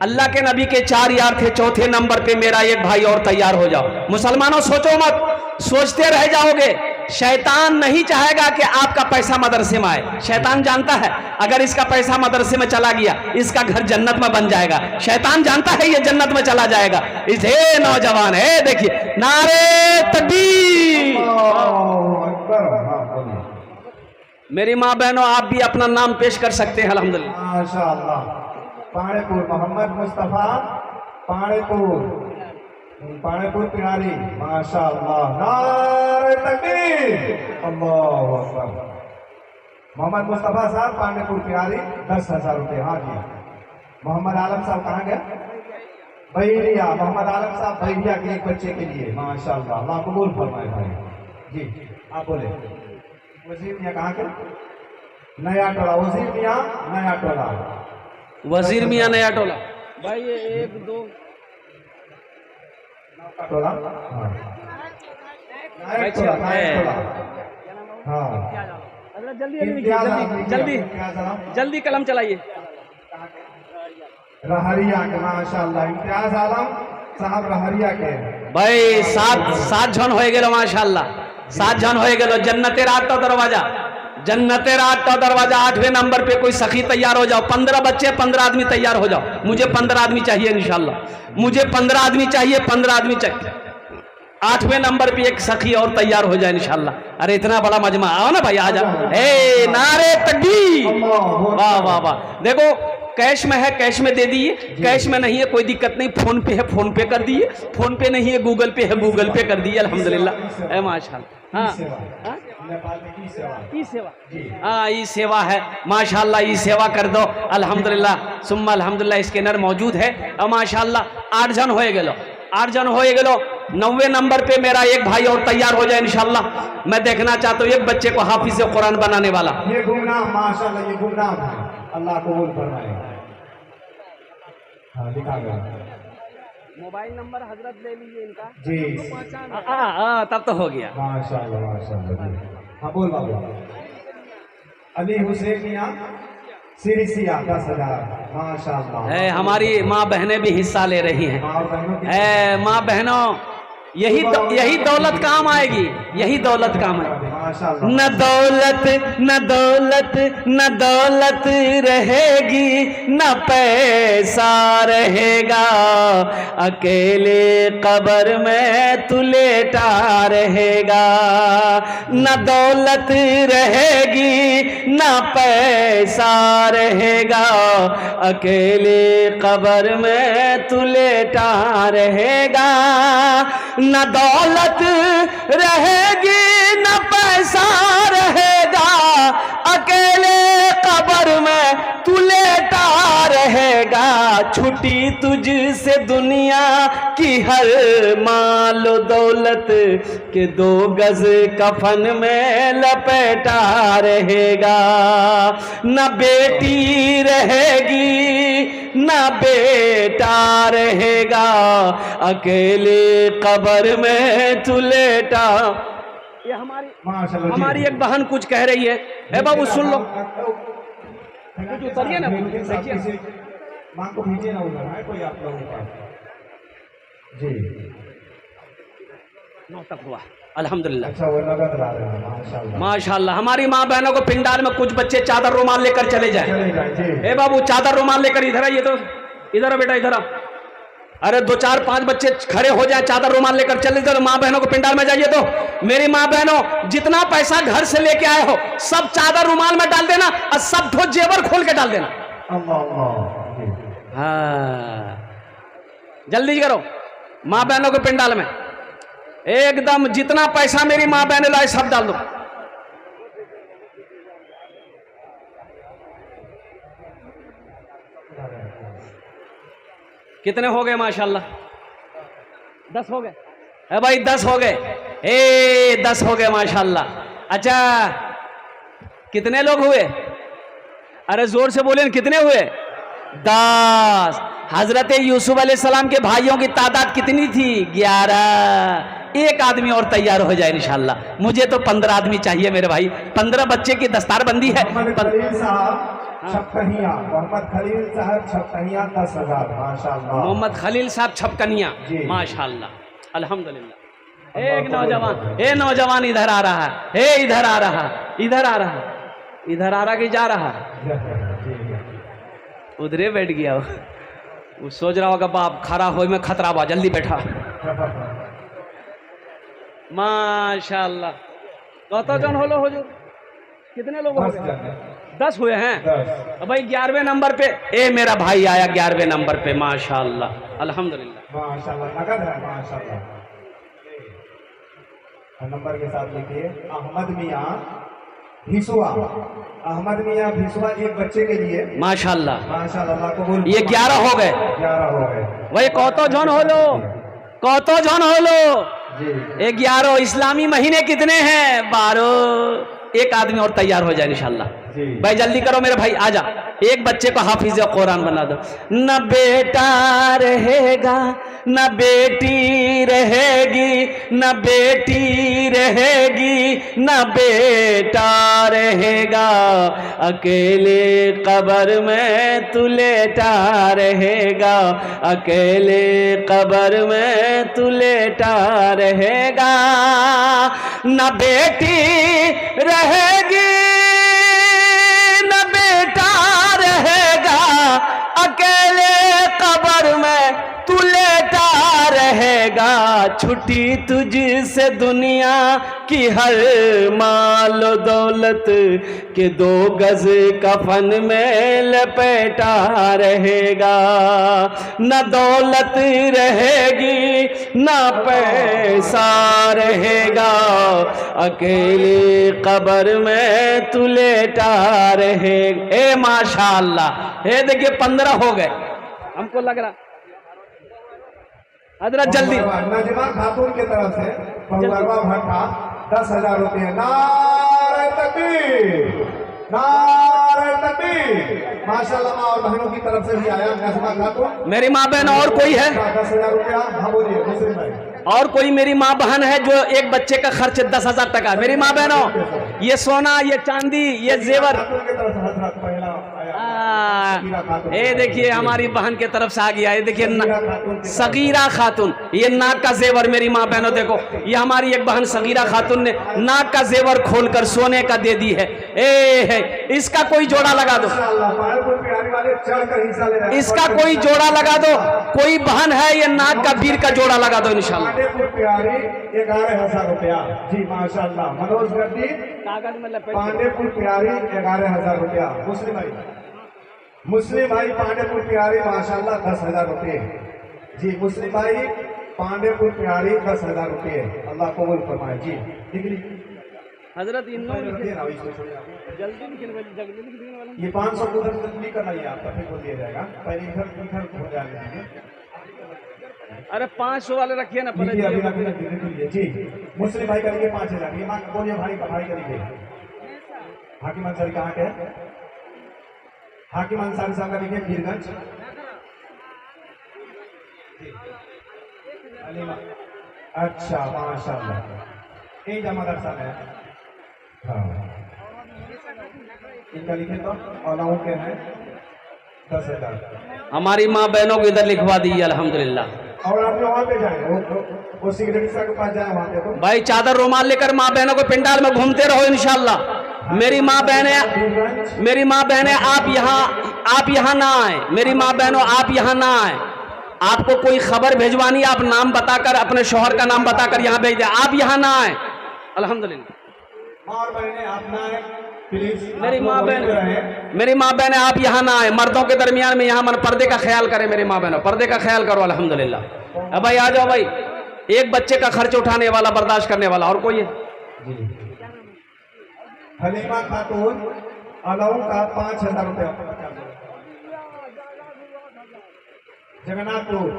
A: अल्लाह के नबी के 4 यार थे, चौथे नंबर पे मेरा एक भाई और तैयार हो जाओ। मुसलमानों सोचो मत, सोचते रह जाओगे। शैतान नहीं चाहेगा कि आपका पैसा मदरसे में आए। शैतान जानता है अगर इसका पैसा मदरसे में चला गया इसका घर जन्नत में बन जाएगा। शैतान जानता है ये जन्नत में चला जाएगा। इसे नौजवान है, देखिए नारे तकबीर। मेरी माँ बहनों, आप भी अपना नाम पेश कर सकते हैं। अल्हम्दुलिल्लाह,
B: माशाअल्लाह। पाणेपुर मोहम्मद मुस्तफा, पाणेपुर पिरारी, माशाअल्लाह। नारे तकबीर, अल्लाहु अकबर। मोहम्मद मुस्तफा साहब, पाणेपुर पिरारी, 10,000 रुपये। हाँ जी। मोहम्मद आलम साहब कहाँ गए? बहिरिया। मोहम्मद आलम साहब बहिरिया के एक बच्चे के लिए, माशाअल्लाह। अल्लाह कबूल फरमाए भाई जी। आप बोले वजीर मियाँ कहाँ के? नया टोला। वजीर मियाँ नया टोला।
A: वजीर मियाँ नया टोला। भाई ये 1 2
B: टोला। हाँ। नया टोला, नया टोला। हाँ।
A: जल्दी जल्दी जल्दी कलम चलाइए।
B: रहरिया के, माशाअल्लाह। इम्तियाज आलम साहब रहरिया के।
A: भाई 7 जन हो गए माशाअल्लाह। 7 जन हो गए। जन्नते रात का दरवाजा, जन्नते रात का दरवाजा 8वें नंबर पे कोई सखी तैयार हो जाओ। 15 बच्चे, 15 आदमी तैयार हो जाओ। मुझे 15 आदमी चाहिए इंशाल्लाह। मुझे 15 आदमी चाहिए, 15 आदमी चाहिए। 8वें नंबर पे एक सखी और तैयार हो जाए इंशाल्लाह। अरे इतना बड़ा मजमा, आओ ना भाई, आ जा। ए नारे तकबीर, वाह वाह वाह। देखो कैश में है, कैश में दे दिए। कैश में नहीं है कोई दिक्कत नहीं, फोन पे है, फोन पे कर दिए। फोन पे नहीं है गूगल पे है, गूगल पे कर दिए। अल्हम्दुलिल्लाह, माशाल्लाह। हाँ, ई सेवा, हाँ ई सेवा है माशाल्लाह। ई सेवा कर दो अल्हम्दुलिल्लाह, सुम्मा अल्हम्दुलिल्लाह। स्कैनर मौजूद है और माशाल्लाह 8 जन हो गए। 8 जन हो गए। 9वें नंबर पे मेरा एक भाई और तैयार हो जाए इंशाल्लाह। मैं देखना चाहता हूँ एक बच्चे को हाफिज कुरान बनाने वाला।
B: ये गुमनाम, माशाल्लाह, ये गुमनाम है। अल्लाह कबूल फरमाए। हाँ, लिखा गया।
A: मोबाइल नंबर हजरत ले लीजिए इनका
B: जी।
A: तब तो हो गया।
B: माशाल्लाह माशाल्लाह। हाँ बोल बाबू। अली हुसैन मियां सिरिसिया, 10,000, माशाल्लाह।
A: है हमारी माँ बहनें भी हिस्सा ले रही हैं। माँ बहनों, यही दौलत काम आएगी, यही दौलत काम आएगी। न दौलत न दौलत न दौलत रहेगी, न पैसा रहेगा, अकेले कब्र में तू लेटा रहेगा। न दौलत रहेगी न पैसा रहेगा, अकेले कब्र में तू लेटा रहेगा। न दौलत रहेगी न पैसा रहेगा, अकेले कब्र में तू लेटा रहेगा। छुट्टी तुझसे दुनिया की हर मालो दौलत के 2 गज कफन में लपेटा रहेगा। न बेटी रहेगी न बेटा रहेगा, अकेले कब्र में तू लेटा। ये हमारी एक बहन कुछ कह रही है। ए बाबू सुन लो, कुछ उतरिए ना, देखिए
B: मां को भेजिए ना उधर। है कोई आप लोगों का? जी
A: 9 तक हुआ अल्हम्दुलिल्लाह।
B: अच्छा, वो नगद ला रहे हैं, माशाल्लाह
A: माशाल्लाह। हमारी माँ बहनों को पिंडाल में कुछ बच्चे चादर रुमाल लेकर चले जाए। ए बाबू चादर रुमाल लेकर इधर आइए तो, इधर बेटा इधर आ। अरे 2 4 5 बच्चे खड़े हो जाए, चादर रुमाल लेकर चले जाओ। माँ बहनों को पिंडाल में जाइए तो। मेरी माँ बहनों, जितना पैसा घर से लेके आए हो सब चादर रुमाल में डाल देना और सब ठो जेवर खोल के डाल देना। हाँ जल्दी करो। माँ बहनों को पिंडाल में एकदम जितना पैसा मेरी माँ बहने लाए सब डाल दो। कितने हो गए माशाल्लाह? 10 हो गए। है भाई 10 हो गए। 10 हो गए माशाल्लाह। अच्छा कितने लोग हुए? अरे जोर से बोले, कितने हुए? 10। हजरत यूसुफ अलैहिस्सलाम के भाइयों की तादाद कितनी थी? 11। एक आदमी और तैयार हो जाए इंशाल्लाह। मुझे तो 15 आदमी चाहिए मेरे भाई। 15 बच्चे की दस्तार बंदी है।
B: छपकहिया मोहम्मद खलील साहब छपकहिया 10,000 माशाल्लाह।
A: मोहम्मद खलील साहब छपकनिया
B: जी।
A: माशाल्लाह अल्हम्दुलिल्लाह। एक नौजवान इधर आ रहा है, इधर आ रहा, इधर आ रहा, इधर आ रहा कि जा रहा, उधरे बैठ गया वो सोच रहा होगा बाप खड़ा हो में खतरा बा, जल्दी बैठा। माशाल्लाह। कत जन होलो हो जो कितने लोग हो गए? 10 हुए हैं। अब भाई 11वें नंबर पे मेरा भाई आया 11वें नंबर पे माशाल्लाह अल्हम्दुलिल्लाह
B: माशाल्लाह। नगद है माशाल्लाह। नंबर के साथ लिखिए अहमद मियाँ भिसुआ, अहमद मियाँ भिसुआ एक बच्चे के लिए
A: माशाल्लाह
B: माशाल्लाह कबूल।
A: ये 11 हो गए।
B: 11 हो गए
A: भाई कौतो जन होलो, कौतो जन होलो
B: जी।
A: 11। इस्लामी महीने कितने हैं? 12। एक आदमी और तैयार हो जाए इंशाल्लाह। भाई जल्दी करो मेरे भाई, आजा। एक बच्चे को हाफिज कुरान बना दो। न बेटा रहेगा न बेटी रहेगी, न बेटी रहेगी न बेटा रहेगा, अकेले कब्र में तू लेटा रहेगा, अकेले कब्र में तू लेटा रहेगा। न बेटी रहेगी न बेटा रहेगा, अकेले कब्र में तू लेटा रहेगा। छुट्टी तुझसे दुनिया की हर माल दौलत के 2 गज कफन में लपेटा रहेगा। न दौलत रहेगी न पैसा रहेगा, अकेले कब्र में तू लेटा रहेगा। माशाअल्लाह। देखिए 15 हो गए हमको लग रहा। हजरत जल्दी
B: नजमा खातून की तरफ से बहुअरबा भट्टा 10,000 रुपये। नारे तकबीर, नारे तकबीर। माशाल्लाह। माँ और बहनों की तरफ से भी आया नजमा खातून।
A: मेरी माँ बहन और कोई है?
B: 10,000 रुपया। हाँ बोलिए मुस्लिम भाई।
A: और कोई मेरी माँ बहन है जो एक बच्चे का खर्च 10,000 टका? मेरी माँ बहनों ये सोना ये चांदी ये जेवर
B: की तरफ से हजरत पहला
A: ये देखिए हमारी बहन के तरफ से आ गया। ये देखिए सगीरा खातून, ये नाक का जेवर। मेरी माँ बहनों देखो, ये हमारी एक बहन सगीरा खातून ने नाक का जेवर खोलकर सोने का दे दी है। है इसका कोई जोड़ा लगा दो, इसका कोई जोड़ा लगा दो। कोई बहन है ये नाक का बीर का जोड़ा लगा दो इंशाल्लाह।
B: 11,000 रुपया जी माशाल्लाह। मनोज गद्दी
A: कागज में लपेट।
B: पांडेपुर प्यारी 11,000 रुपया। मुस्लिम भाई पांडेपुर प्यारी माशाल्लाह 10,000 रुपये जी। मुस्लिम भाई पांडेपुर प्यारी 10,000 रुपये। अल्लाह कबूल फरमाए जी।
A: हजरत
B: ये 500 उधर तस्वीर करना है आपका, फिर बोल दिया जाएगा। पहले इधर हो जाएगा।
A: अरे 500 वाले रखिए ना पहले
B: जी। मुस्लिम भाई करिए 5,000। ये माँ बोलिए भाई का भाई करिए। हाकिम अंसारी कहाँ के? हाकिम अंसारी साहब का लिखिए मीरगंज। अच्छा माशाल्लाह। यही जमादार साहब है। हाँ इनका लिखे तो औलाओं के हैं 10,000।
A: हमारी माँ बहनों को इधर लिखवा दीजिए अल्हम्दुलिल्लाह।
B: और आप वहाँ पे जाए वो सिगरेट साहब के पास जाए वहाँ पे तो
A: भाई चादर रुमाल लेकर माँ बहनों को पिंडाल में घूमते रहो इंशाल्लाह। मेरी माँ बहनें आप यहाँ ना आए। मेरी माँ बहनों आप यहाँ ना आए। आपको कोई खबर भेजवानी आप नाम बताकर अपने शौहर का नाम बताकर यहाँ भेज दे। आप यहाँ ना आए अल्हम्दुलिल्लाह।
B: और बहनें आप ना आए प्लीज।
A: मेरी माँ बहनें आप यहाँ ना आए। मर्दों के दरमियान में यहाँ मन पर्दे का ख्याल करें। मेरी माँ बहनों पर्दे का ख्याल करो अल्हम्दुलिल्लाह। अब भाई आ जाओ भाई। एक बच्चे का खर्च उठाने वाला बर्दाश्त करने वाला और कोई है?
B: हलीमा खातून अलाउ का 5,000 रुपया। जगन्नाथपुर।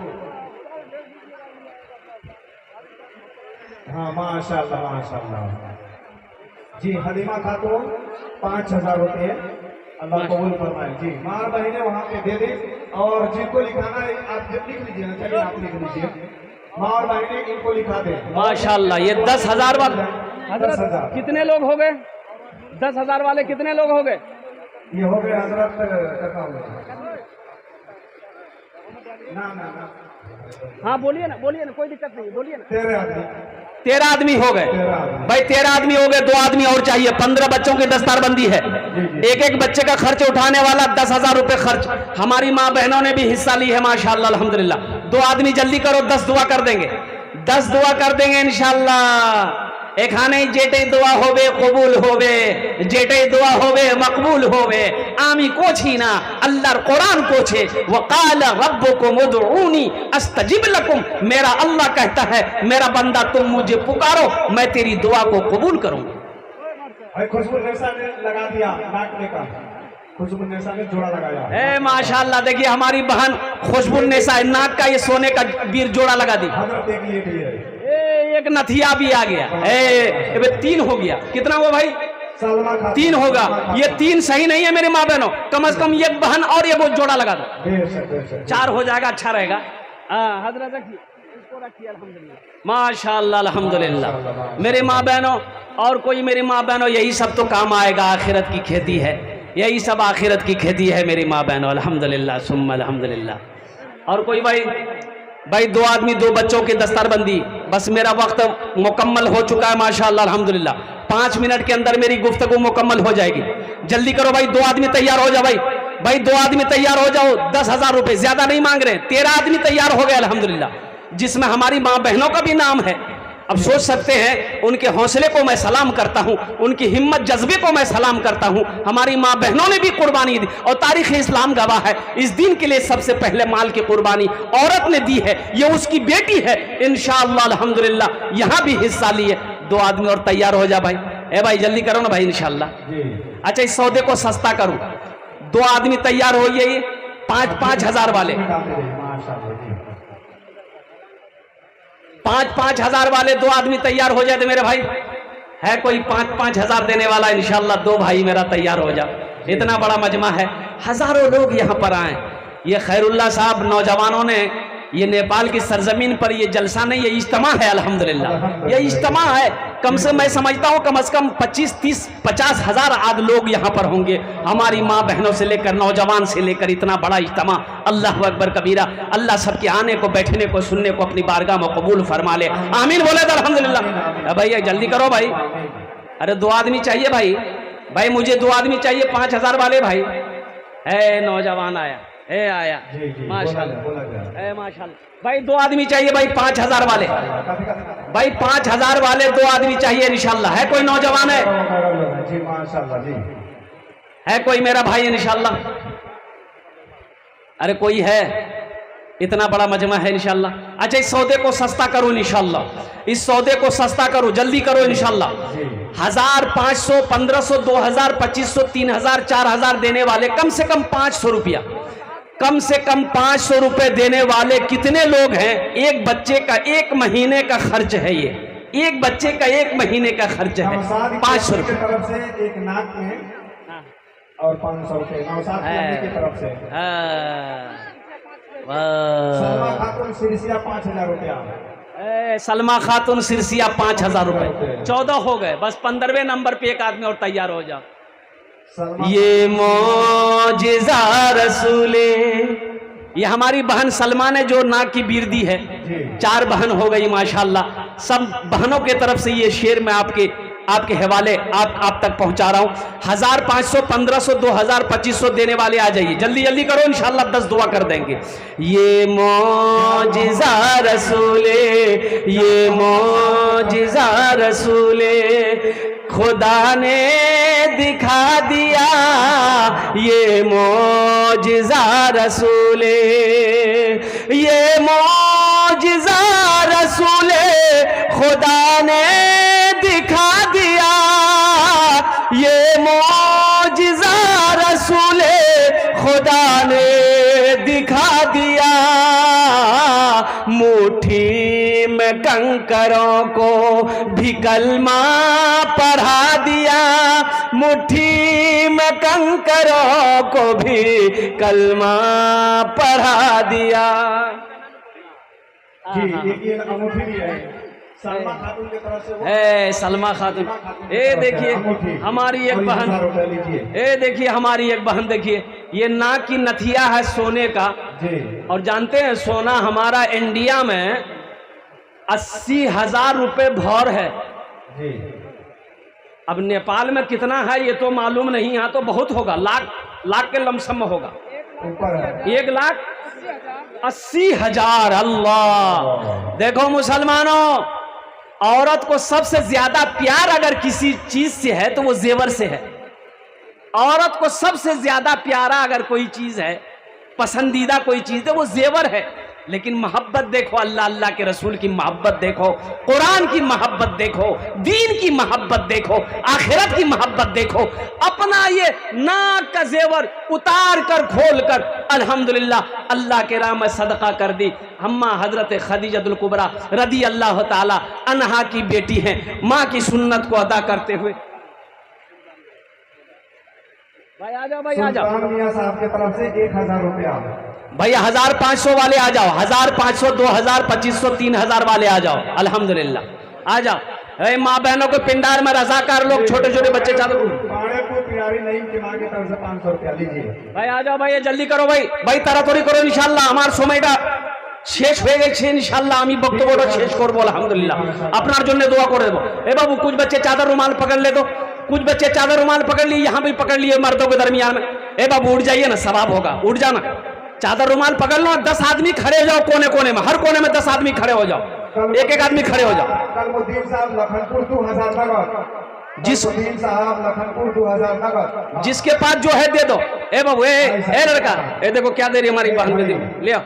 B: हाँ माशाल्लाह माशाल्लाह जी। हलीमा खातून 5,000 रुपये। अल्लाह कबूल फरमाए जी। मार बहने वहाँ पे दे दे। और जिनको लिखाना है आप जब लिख लीजिए ना, चलिए आप लिख लीजिए। मार बहने इनको लिखा दे
A: माशाल्लाह। ये 10,000 वाले
B: 10,000
A: कितने लोग हो गए? 10,000 वाले कितने लोग हो गए?
B: ये हो गए हजरत करना होगा ना
A: हाँ बोलिए ना कोई दिक्कत नहीं, बोलिए ना।
B: 13
A: 13 आदमी
B: आदमी
A: हो गए
B: 13 आदमी।
A: भाई, 13 आदमी हो गए, 2 आदमी और चाहिए। 15 बच्चों की दस्तारबंदी है। एक एक बच्चे का खर्च उठाने वाला 10,000 रुपए खर्च। हमारी माँ बहनों ने भी हिस्सा ली है माशाल्लाह अल्हम्दुलिल्लाह। 2 आदमी जल्दी करो, 10 दुआ कर देंगे, 10 दुआ कर देंगे इंशाल्लाह। एखाने जेटे दुआ होवे कबूल होवे, जेटे दुआ होवे मकबूल होवे। आमी को छीना अल्लाह कुरान को छे, वकाल रब्बुकुम उदऊनी अस्तजिब लकुम। मेरा अल्लाह कहता है मेरा बंदा तुम मुझे पुकारो, मैं तेरी दुआ को कबूल करूंगा।
B: भाई खुशबू नेसा ने लगा दिया नाक में का, खुशबू नेसा ने जोड़ा लगाया।
A: ए माशाल्लाह, देखिए हमारी बहन खुशबू नेसा नाक का ये सोने का बीर जोड़ा लगा दी।
B: हजरत देख लिए भी है।
A: एक नथिया भी आ गया। 3 हो गया। कितना हुआ भाई?
B: सलमा खान
A: 3 होगा। ये 3 सही नहीं है मेरे माँ बहनों, कम से कम एक बहन और ये वो जोड़ा लगा दो,
B: बेशक
A: 4 हो जाएगा, अच्छा रहेगा। हजरत रखिए, इसको रखिए। अल्हम्दुलिल्लाह माशाल्लाह अल्हम्दुलिल्लाह। मेरे माँ बहनों और कोई मेरी माँ बहनों, यही सब तो काम आएगा, आखिरत की खेती है, यही सब आखिरत की खेती है मेरी माँ बहनों अल्हम्दुलिल्लाह सुम्मा अल्हम्दुलिल्लाह। और कोई भाई 2 आदमी 2 बच्चों की दस्तारबंदी। बस मेरा वक्त मुकम्मल हो चुका है माशाल्लाह अल्हम्दुलिल्लाह। 5 मिनट के अंदर मेरी गुफ्तगू मुकम्मल हो जाएगी। जल्दी करो भाई, 2 आदमी तैयार हो जाओ भाई 2 आदमी तैयार हो जाओ। 10,000 रुपए ज्यादा नहीं मांग रहे। 13 आदमी तैयार हो गए अल्हम्दुलिल्लाह, जिसमें हमारी माँ बहनों का भी नाम है। अब सोच सकते हैं, उनके हौसले को मैं सलाम करता हूं, उनकी हिम्मत जज्बे को मैं सलाम करता हूं। हमारी माँ बहनों ने भी कुर्बानी दी और तारीख इस्लाम गवाह है, इस दिन के लिए सबसे पहले माल की कुर्बानी औरत ने दी है। ये उसकी बेटी है। इंशाअल्लाह अल्हम्दुलिल्लाह यहां भी हिस्सा लिए। 2 आदमी और तैयार हो जा भाई। ए भाई जल्दी करो ना भाई इंशाअल्लाह। अच्छा, इस सौदे को सस्ता करूं, 2 आदमी तैयार हो, ये 5-5 हजार वाले, 5-5 हजार वाले 2 आदमी तैयार हो जाते मेरे भाई। है कोई 5-5 हजार देने वाला? इंशाल्लाह 2 भाई मेरा तैयार हो जा। इतना बड़ा मजमा है, हजारों लोग यहाँ पर आए। ये खैरुल्लाह साहब नौजवानों ने, ये नेपाल की सरजमीन पर ये जलसा नहीं, ये इज्तिमा है अल्हम्दुलिल्लाह। ये इज्तिमा है, कम से मैं समझता हूँ कम से कम 25-30-50 हजार आद लोग यहाँ पर होंगे। हमारी माँ बहनों से लेकर नौजवान से लेकर इतना बड़ा इज्तिमा। अल्लाह अकबर कबीरा। अल्लाह सबके आने को, बैठने को, सुनने को अपनी बारगाह में कबूल फरमा ले। आमीन बोले तो अल्हम्दुलिल्लाह। भैया जल्दी करो भाई। अरे 2 आदमी चाहिए भाई मुझे 2 आदमी चाहिए 5 हजार वाले भाई। है नौजवान आया, आया माशाल्लाह, माशाल्लाह। भाई 2 आदमी चाहिए भाई 5 हजार वाले, भाई 5 हजार वाले 2 आदमी चाहिए इंशाल्लाह। है कोई नौजवान?
B: जी माशाल्लाह जी।
A: है कोई मेरा भाई इंशाल्लाह? अरे कोई है? इतना बड़ा मजमा है इंशाल्लाह। अच्छा, इस सौदे को सस्ता करो इंशाल्लाह, इस सौदे को सस्ता करो, जल्दी करो इंशाल्लाह। 1000, 500, 1500, 2000, 2500, 3000, 4000 देने वाले कम से कम 500 रुपया, कम से कम 500 रुपए देने वाले कितने लोग हैं? एक बच्चे का 1 महीने का खर्च है। ये एक बच्चे का 1 महीने का खर्च है 500 रुपए
B: तरफ से, एक नाक में और 500 रुपए नौसाद की तरफ से। सलमा खातून सिरसिया 5000 रुपया।
A: सलमा खातून सिरसिया 5000 रुपए। 14 हो गए, बस 15वें नंबर पे एक आदमी और तैयार हो जाओ। ये मौजिज़ा रसूले, ये हमारी बहन सलमा ने जो नाक की बीर दी है। 4 बहन हो गई माशाल्लाह। सब बहनों के तरफ से ये शेर मैं आपके हवाले आप तक पहुंचा रहा हूं। 1000, 500, 1500, 2000, 2500 देने वाले आ जाइए, जल्दी जल्दी करो इंशाल्लाह 10 दुआ कर देंगे। ये मौजिज़ा रसूले, ये मौजिज़ा रसूले, खुदा ने दिखा दिया ये मौजिज़ा रसूले, ये मौजिज़ा रसूले, खुदा ने दिखा दिया ये मौजिज़ा रसूले, खुदा ने दिखा दिया। मुट्ठी में कंकरों को भी कलमा पढ़ा दिया, मुट्ठी में कंकरों को भी कलमा पढ़ा दिया।
B: जी, ये अंगूठी भी है, सलमा खातून की तरफ से वो
A: ए सलमा खातून, ए देखिए हमारी एक बहन, ए देखिए हमारी एक बहन, देखिए ये नाक की नथिया है सोने का
B: जी।
A: और जानते हैं सोना हमारा इंडिया में 80,000 रुपए भर है
B: जी।
A: अब नेपाल में कितना है ये तो मालूम नहीं, यहाँ तो बहुत होगा, लाख के लमसम में होगा,
B: ऊपर है
A: 1,80,000। अल्लाह, देखो मुसलमानों, औरत को सबसे ज्यादा प्यार अगर किसी चीज से है तो वो जेवर से है। औरत को सबसे ज्यादा प्यारा अगर कोई चीज है, पसंदीदा कोई चीज है, वो जेवर है। लेकिन मोहब्बत देखो, अल्लाह अल्लाह के रसूल की मोहब्बत देखो, कुरान की मोहब्बत देखो, दीन की मोहब्बत देखो, आखिरत की मोहब्बत देखो। अपना ये नाक का जेवर उतार कर खोल कर अल्हम्दुलिल्लाह अल्लाह के राह में सदका कर दी। अम्मा हजरत खदीजतुल कुबरा रदी अल्लाह ताला अन्हा की बेटी हैं, माँ की सुन्नत को अदा करते हुए। भाई आ जाओ, भाई आ जाओ,
B: सुल्तान मियां साहब की तरफ से 1,000 रुपया।
A: भैया 1,500 वाले आ जाओ, 1,500, 2,000, 2,500, 3,000 वाले आ जाओ, अल्हम्दुलिल्लाह आ जाओ। अरे माँ बहनों को पिंडार में रजाकार लोग, छोटे छोटे बच्चे चादर,
B: प्यारी नहीं की माँ की तरफ से 500 रुपया लीजिए।
A: भाई आ जाओ, भाई जल्दी करो, भाई তাড়াতাড়ি করো ইনশাআল্লাহ, আমার সময়টা শেষ হয়ে গেছে ইনশাআল্লাহ, আমি বক্তব্যটা শেষ করব আলহামদুলিল্লাহ, আপনার জন্য দোয়া করে দেবো। ए बाबू कुछ बच्चे चादर रुमाल पकड़ ले, तो कुछ बच्चे चादर रुमाल पकड़ लिए, यहाँ भी पकड़ लिए मर्दों के दरमियान में। ए बाबू उठ जाइए ना, सवाब होगा, उठ जाना, चादर रुमाल पकड़ लो, 10 आदमी खड़े हो जाओ, कोने कोने में, हर कोने में 10 आदमी खड़े हो जाओ, एक आदमी खड़े हो जाओ।
B: कलमुद्दीन साहब लखनपुर 2,000 नगद, कलमुद्दीन साहब लखनपुर 2,000 नगद,
A: जिसके पास जो है दे दो। ए बाबू, ए लड़का, ए देखो क्या दे रही है हमारी बहन, में ले आओ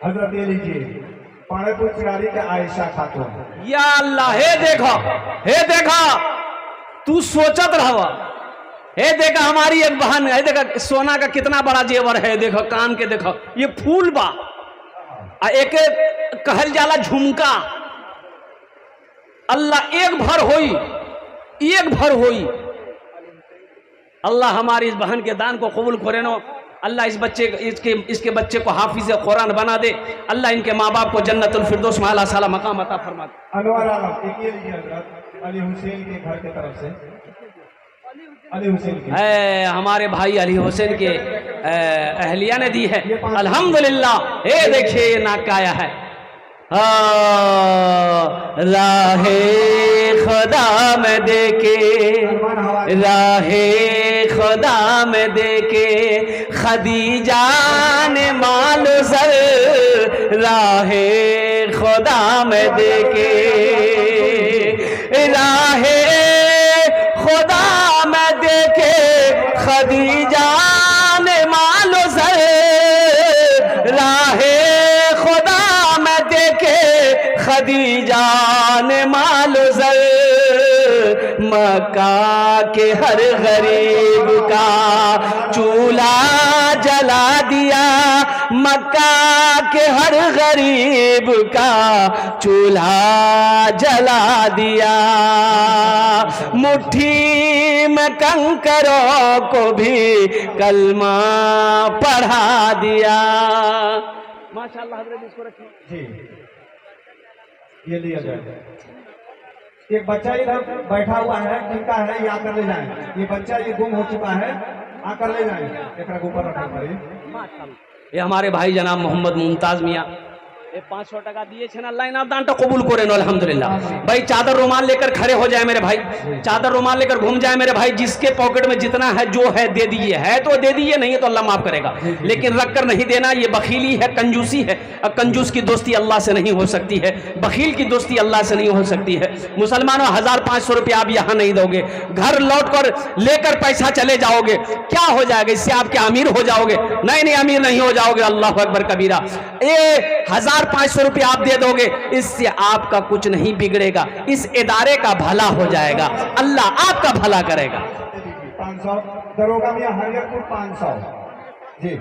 B: हजरत ये लीजिए, पानेपुर चिरारी के आयशा खातून।
A: या अल्लाह, हे देखो, हे देखा, तू सोचत रहा, हे देखा हमारी एक बहन है, देखा सोना का कितना बड़ा जेवर है, देखो कान के, देखो ये फूल बा, एक कहल जाला झुमका। अल्लाह एक भर होई, एक भर होई। अल्लाह हमारी इस बहन के दान को कबूल करे नो। अल्लाह इस बच्चे इसके बच्चे को हाफिज कुरान बना दे। अल्लाह इनके माँ बाप को जन्नतुल फिरदौस में आला साला मकाम अता फरमा दे।
B: अनवर आलम एक ये लीजिए हजरत, अली हुसैन के घर की तरफ से, अली हुसैन के,
A: हमारे भाई अली हुसैन के अहलिया ने दी है अल्हम्दुलिल्लाह। ये देखिए ये नाक का आया है, राहे खुदा में देके, राहे खुदा में देके खदीजा ने मालो सर, राहे खुदा में देके, राहे खुदा में देके खदीजा ने मालो सर, राहे खुदा में देके खदीजा ने मालो सर, मक्का के हर गरीब का चूल्हा जला दिया, मक्का के हर गरीब का चूल्हा जला दिया, मुट्ठी में कंकरों को भी कलमा पढ़ा दिया। माशाअल्लाह हजरत, इसको रखिए
B: जी, ये लिया जाए। एक बच्चा इधर बैठा हुआ है, किनका है ये आकर ले जाए, ये बच्चा ये गुम हो चुका है, आकर ले जाए, एक ऊपर रखा पड़े।
A: ये हमारे भाई जनाब मोहम्मद मुमताज मियाँ 500 টাকা দিয়েছেন, আল্লাহ ইনার দানটা কবুল করেন আলহামদুলিল্লাহ। भाई चादर रुमाल लेकर खड़े हो जाए मेरे भाई, चादर रुमाल लेकर घूम जाए मेरे भाई, जिसके पॉकेट में जितना है जो है दे दीजिए, है तो दे दीजिए, नहीं है तो अल्लाह माफ करेगा, लेकिन रख कर नहीं देना, ये बखीली है, कंजूसी है। और कंजूस की दोस्ती अल्लाह से नहीं हो सकती है, बखील की दोस्ती अल्लाह से नहीं हो सकती है। मुसलमानों 1,500 रुपया आप यहाँ नहीं दोगे, घर लौट कर लेकर पैसा चले जाओगे, क्या हो जाएगा इससे? आपके अमीर हो जाओगे? नहीं नहीं, अमीर नहीं हो जाओगे, अल्लाह अकबर कबीरा। 1,500 रुपया आप दे दोगे, इससे आपका कुछ नहीं बिगड़ेगा, इस इदारे का भला हो जाएगा, अल्लाह आपका भला करेगा।
B: 500 दरोगा मियां हरियरपुर 500 जी।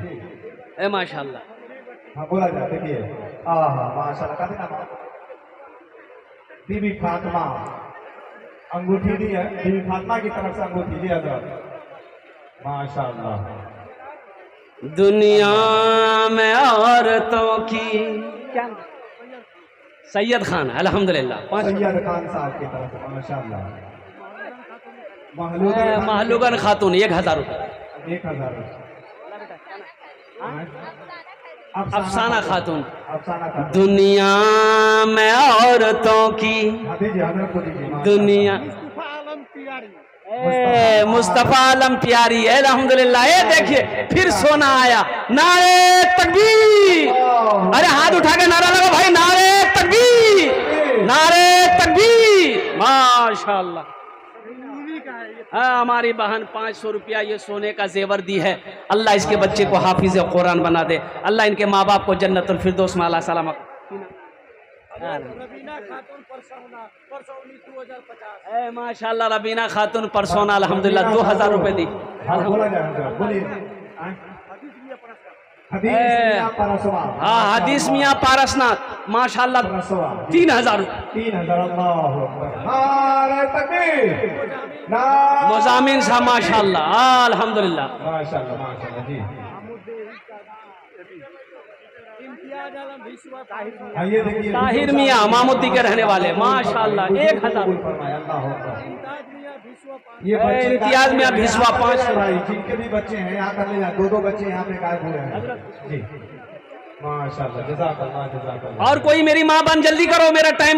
A: ए माशाअल्लाह,
B: हाँ बोला जाए, देखिए माशाअल्लाह का नाम बीबी फातिमा, अंगूठी दी है, बीबी फातिमा की तरफ से अंगूठी दी है माशाअल्लाह। दुनिया में औरतों की क्या
A: सैयद खान अल्हम्दुलिल्लाह 5
B: सैयद खान साहब की तरफ से माशाल्लाह। महलूगन
A: महलूगन खातून 1000 रुपये।
B: 1000
A: अफसाना खातून।
B: अफसाना खातून।
A: दुनिया में औरतों की
B: हाँ, दीजिए हजरत को दीजिए।
A: दुनिया मुस्तफा आलम प्यारी है अल्हम्दुलिल्लाह। ये देखिए फिर सोना आया। नारे तकबीर। अरे हाथ उठा के नारा लगा भाई, नारे तकबीर, नारे तकबीर। माशाल्लाह। हाँ, हमारी बहन 500 रुपया ये सोने का जेवर दी है। अल्लाह इसके बच्चे को हाफिज कुरान बना दे। अल्लाह इनके माँ बाप को जन्नतुल फिरदौस में अल्लाह सलामत। माशाल्लाह रबीना खातून परसोना अल्हम्दुलिल्लाह 2000 रुपए दी। हाँ, हदीस मियाँ पारसनाथ माशाल्लाह 3000।
B: 3000।
A: मुजामिन साहब माशाल्लाह अल्हम्दुलिल्लाह।
B: माशाल्लाह माशाल्लाह जी। आइए देखिए
A: ताहिर मियाँ मामुद्दी के रहने वाले माशाल्लाह 1000।
B: ये
A: इम्तियाज मियाँ भिसवा 500।
B: भाई जिनके भी बच्चे हैं यहाँ कर ले जाए। 2 बच्चे यहाँ पे गायब हुए हैं जी। माशाल्लाह जज़ाकल्लाह जज़ाकल्लाह।
A: और कोई मेरी माँ बहन जल्दी करो, मेरा टाइम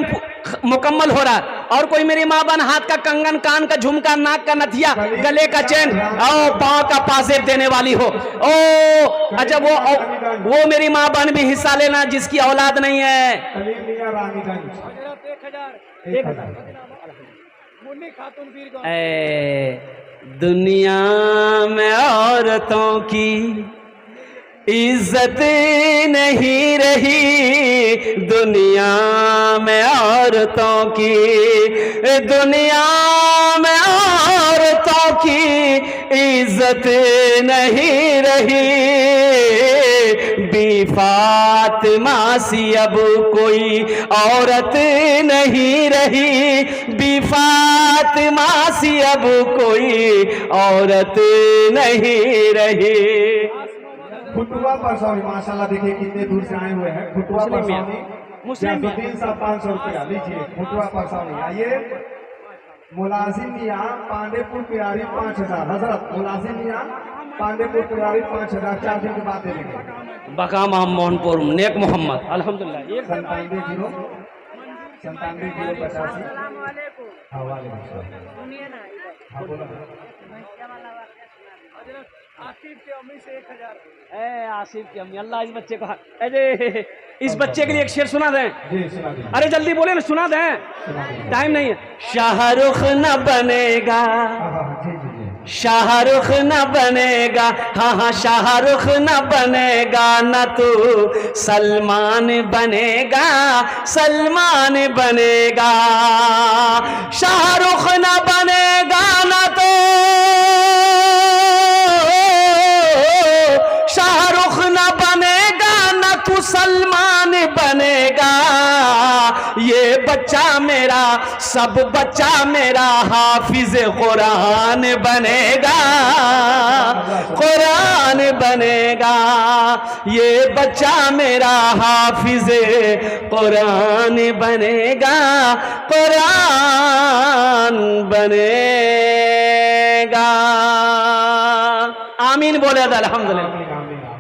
A: मुकम्मल हो रहा है। और कोई मेरी माँ बहन हाथ का कंगन, कान का झुमका, नाक का नथिया, गले का चेन और पाँव का पासेब देने वाली हो। ओ अच्छा, वो मेरी माँ बहन भी हिस्सा लेना जिसकी औलाद नहीं है। दुनिया में औरतों की इज्जत नहीं रही, दुनिया में औरतों की, दुनिया में औरतों की इज्जत नहीं रही। बी फातिमा सी अब कोई औरत नहीं रही, बी फातिमा सी अब कोई औरत नहीं रही।
B: खुटुआ परसौनी माशाल्लाह देखिए कितने दूर से आए हुए हैं। खुटुआ परसौनी
A: मुस्लिम
B: 500 रुपया लीजिए। खुटुआ परसौनी आइए। मुलाजिम मियाँ पांडेपुर पिरारी 5000। हजरत मुलाजिम मियाँ पांडेपुर पिरारी 5000 4 दिन के बाद दे देंगे।
A: बकाम मोहनपुर नेक मोहम्मद अल्हम्दुलिल्लाह
B: 97 जीरो 85।
A: आसिफ की अम्मी से 1000। आसिफ की अम्मी, अल्लाह इस बच्चे को, अरे इस बच्चे के लिए एक शेर सुना दें। अरे जल्दी बोले ना, सुना दें, टाइम नहीं है। शाहरुख न बनेगा, शाहरुख न बनेगा, हाँ हाँ शाहरुख न बनेगा, न तो सलमान बनेगा, सलमान बनेगा। शाहरुख न बनेगा न तो शाहरुख न बनेगा, न तू सलमान बनेगा। ये बच्चा मेरा, सब बच्चा मेरा हाफिज कुरान बनेगा, कुरान बनेगा। ये बच्चा मेरा हाफिज कुरान बनेगा, कुरान बनेगा। आमीन बोले अल्हम्दुलिल्लाह।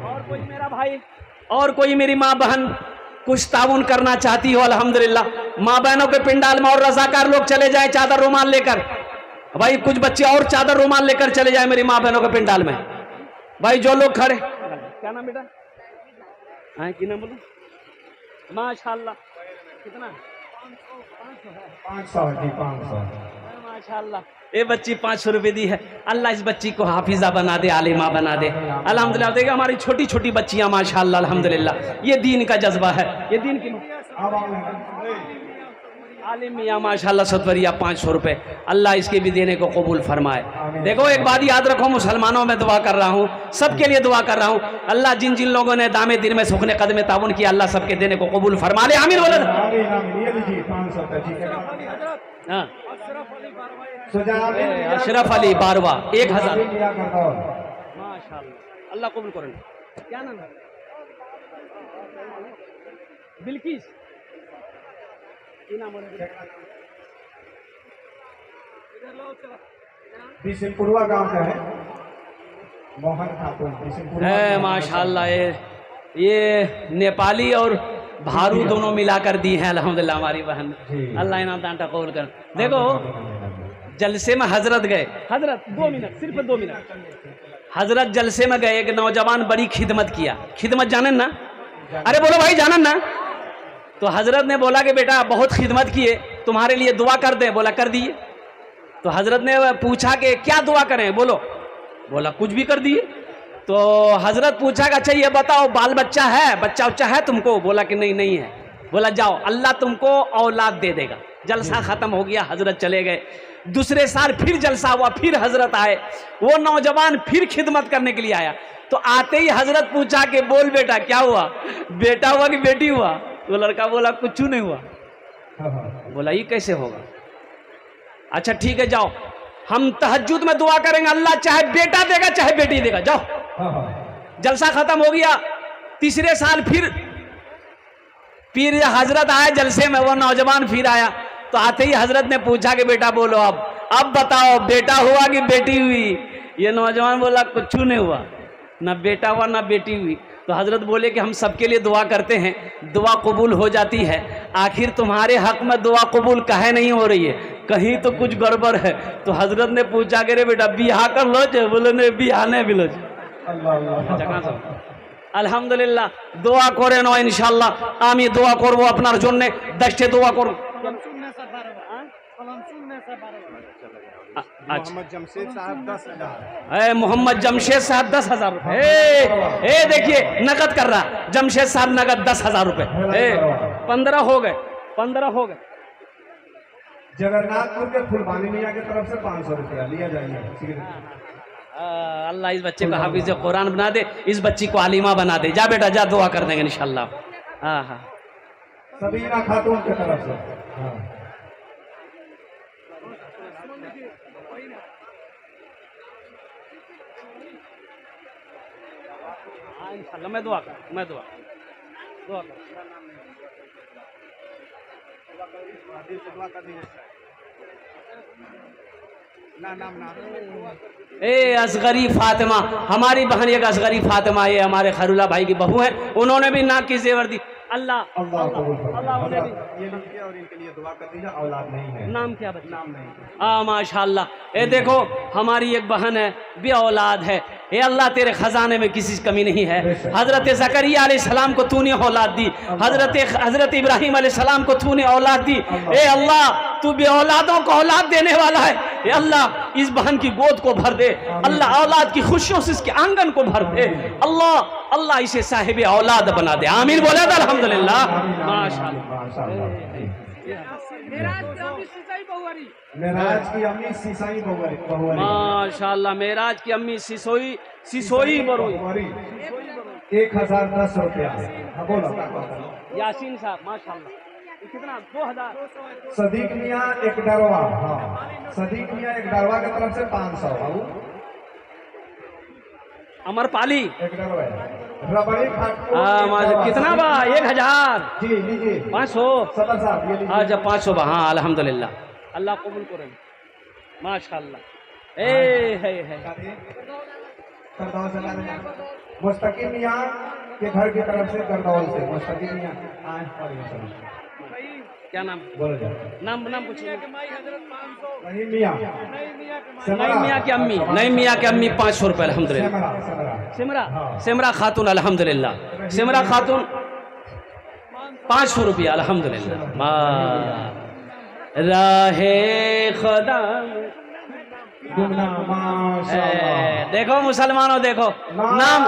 A: और कोई मेरा भाई और कोई मेरी माँ बहन कुछ ताउन करना चाहती हो, अल्हम्दुलिल्लाह। माँ बहनों के पिंडाल में और रजाकार लोग चले जाएं चादर रुमाल लेकर। भाई कुछ बच्चे और चादर रुमाल लेकर चले जाएं मेरी माँ बहनों के पिंडाल में। भाई जो लोग खड़े, क्या नाम बेटा? हाँ की नाम बोलो? माशाल्लाह कितना?
B: 500 जी 500।
A: माशाल्लाह ये बच्ची 500 रुपये दी है। अल्लाह इस बच्ची को हाफिजा बना दे, आलिमा बना दे अल्हम्दुलिल्लाह। देखिए हमारी छोटी छोटी बच्चियां माशाल्लाह अल्हम्दुलिल्लाह, ये दीन का जज्बा है, ये दीन की आलिम मियाँ माशाल्लाह सतवरिया 500 रुपये। अल्लाह इसके भी देने को कबूल फरमाए। देखो एक बात याद रखो, मुसलमानों में दुआ कर रहा हूँ, सबके लिए दुआ कर रहा हूँ। अल्लाह जिन जिन लोगों ने दामे दिन में सुखने कदम ताउन किया, अल्लाह सबके देने को कबूल फरमा ले। आमीन बोले। हाँ अशरफ अली बारवा 1000। माशाल्लाह अल्लाह कबूल करें। क्या नाम है? बिल्किस
B: बिशनपुरवा गांव का है मोहन खातून बिशनपुरवा
A: है माशाल्लाह। ये नेपाली और भारू दोनों मिलाकर दी हैं अल्हम्दुलिल्लाह हमारी बहन। अल्लाह इनाम दांटा कबूल कर। देखो जलसे में हजरत गए, हजरत 2 मिनट, सिर्फ 2 मिनट। हजरत जलसे में गए, एक नौजवान बड़ी खिदमत किया। खिदमत जाने ना? अरे बोलो भाई जाने ना? तो हजरत ने बोला कि बेटा बहुत खिदमत किए, तुम्हारे लिए दुआ कर दें। बोला कर दिए। तो हजरत ने पूछा कि क्या दुआ करें, बोलो। बोला कुछ भी कर दिए। तो हजरत पूछा कि अच्छा ये बताओ बाल बच्चा है, बच्चा उच्चा है तुमको? बोला कि नहीं नहीं है। बोला जाओ अल्लाह तुमको औलाद दे देगा। जलसा खत्म हो गया, हजरत चले गए। दूसरे साल फिर जलसा हुआ, फिर हजरत आए। वो नौजवान फिर खिदमत करने के लिए आया। तो आते ही हजरत पूछा कि बोल बेटा क्या हुआ, बेटा हुआ कि बेटी हुआ? तो लड़का बोला कुछ नहीं हुआ। बोला ये कैसे होगा? अच्छा ठीक है जाओ, हम तहज्जुद में दुआ करेंगे, अल्लाह चाहे बेटा देगा चाहे बेटी देगा, जाओ। जलसा खत्म हो गया। तीसरे साल फिर हजरत आए जलसे में, वो नौजवान फिर आया। तो आते ही हजरत ने पूछा कि बेटा बोलो अब बताओ बेटा हुआ कि बेटी हुई? ये नौजवान बोला कुछ नहीं हुआ, ना बेटा हुआ ना बेटी हुई। तो हजरत बोले कि हम सबके लिए दुआ करते हैं, दुआ कबूल हो जाती है, आखिर तुम्हारे हक में दुआ कबूल काहे नहीं हो रही है, कहीं तो कुछ गड़बड़ है। तो हजरत ने पूछा कि रे बेटा बिहा कर लो जे? बोले नहीं बिहा नहीं बिलो। আলহামদুলিল্লাহ দোয়া করে নাও ইনশাআল্লাহ। আমি দোয়া করব আপনার জন্য, 10টা দোয়া করব।
B: मोहम्मद जमशेद साहब 10,000।
A: मोहम्मद जमशेद साहब 10,000 रुपए। देखिए नकद कर रहा जमशेद साहब, नकद 10,000 रुपए। 15 हो गए, 15 हो गए।
B: जगन्नाथपुर के फुलवानी मियाँ की तरफ से 500 रुपया लिया जाइए।
A: अल्लाह इस बच्चे को हाफिज कुरान बना दे, इस बच्ची को आलिमा बना दे। जा बेटा जा, दुआ कर देंगे इंशाल्लाह। हाँ हाँ
B: सबीना खातून की तरफ से। हाँ।
A: इंशाल्लाह मैं दुआ कर, मैं दुआ कर। असगरी फातिमा, हमारी बहन एक असगरी फातिमा, ये हमारे खैरुल्लाह भाई की बहू है, उन्होंने भी नाक की जेवर दी। अल्लाह
B: ये लिखिए और इनके लिए दुआ कर दीजिए, औलाद नहीं है।
A: नाम क्या बच्चा?
B: नाम नहीं।
A: माशाल्लाह। ये देखो हमारी एक बहन है बे औलाद है। ये अल्लाह तेरे खजाने में किसी कमी नहीं है। हजरत ज़करिया अलैहिस्सलाम को तूने औलाद दी, हजरत इब्राहिम अलैहिस्सलाम को तूने औलाद दी। ए अल्लाह तू बे औलादों को औलाद देने वाला है। ए अल्लाह इस बहन की गोद को भर दे, अल्लाह औलाद की खुशियों से इसके आंगन को भर दे। अल्लाह अल्लाह इसे साहिब औलाद बना दे। आमीन बोले तो अल्हम्दुलिल्लाह। माशाल्लाह।
B: मेराज की अम्मी सिसाई बहुरी।
A: माशाल्लाह मेराज की अम्मी सिसोई बरुई।
B: 1010 रुपया। हाँ बोलो।
A: यासीन साहब माशाल्लाह। कितना? 2000।
B: सदीक मियाँ एक डरवा। हाँ सदीक मियाँ एक डरवा की तरफ से 500।
A: अमरपाली
B: एक डरवा रबड़ी खाटू।
A: कितना बा? 1000।
B: जी लीजिए।
A: 500
B: सदर साहब ये लीजिए।
A: अच्छा 500 बा। हाँ अल्हम्दुलिल्लाह, अल्लाह कबूल करे माशाल्लाह।
B: मुस्तकीम मियाँ के घर की तरफ से करदौल से मुस्तकीम मियाँ आए।
A: क्या नाम?
B: बोलो
A: नाम पूछिए।
B: नहीं मियाँ
A: नई मियाँ की अम्मी, नई मियाँ की अम्मी 500 रुपये अल्हम्दुलिल्लाह। सिमरा खातून अल्हम्दुलिल्लाह, सिमरा खातून 500 रुपया अल्हम्दुलिल्लाह। राहे खुदा देखो मुसलमानों देखो नाम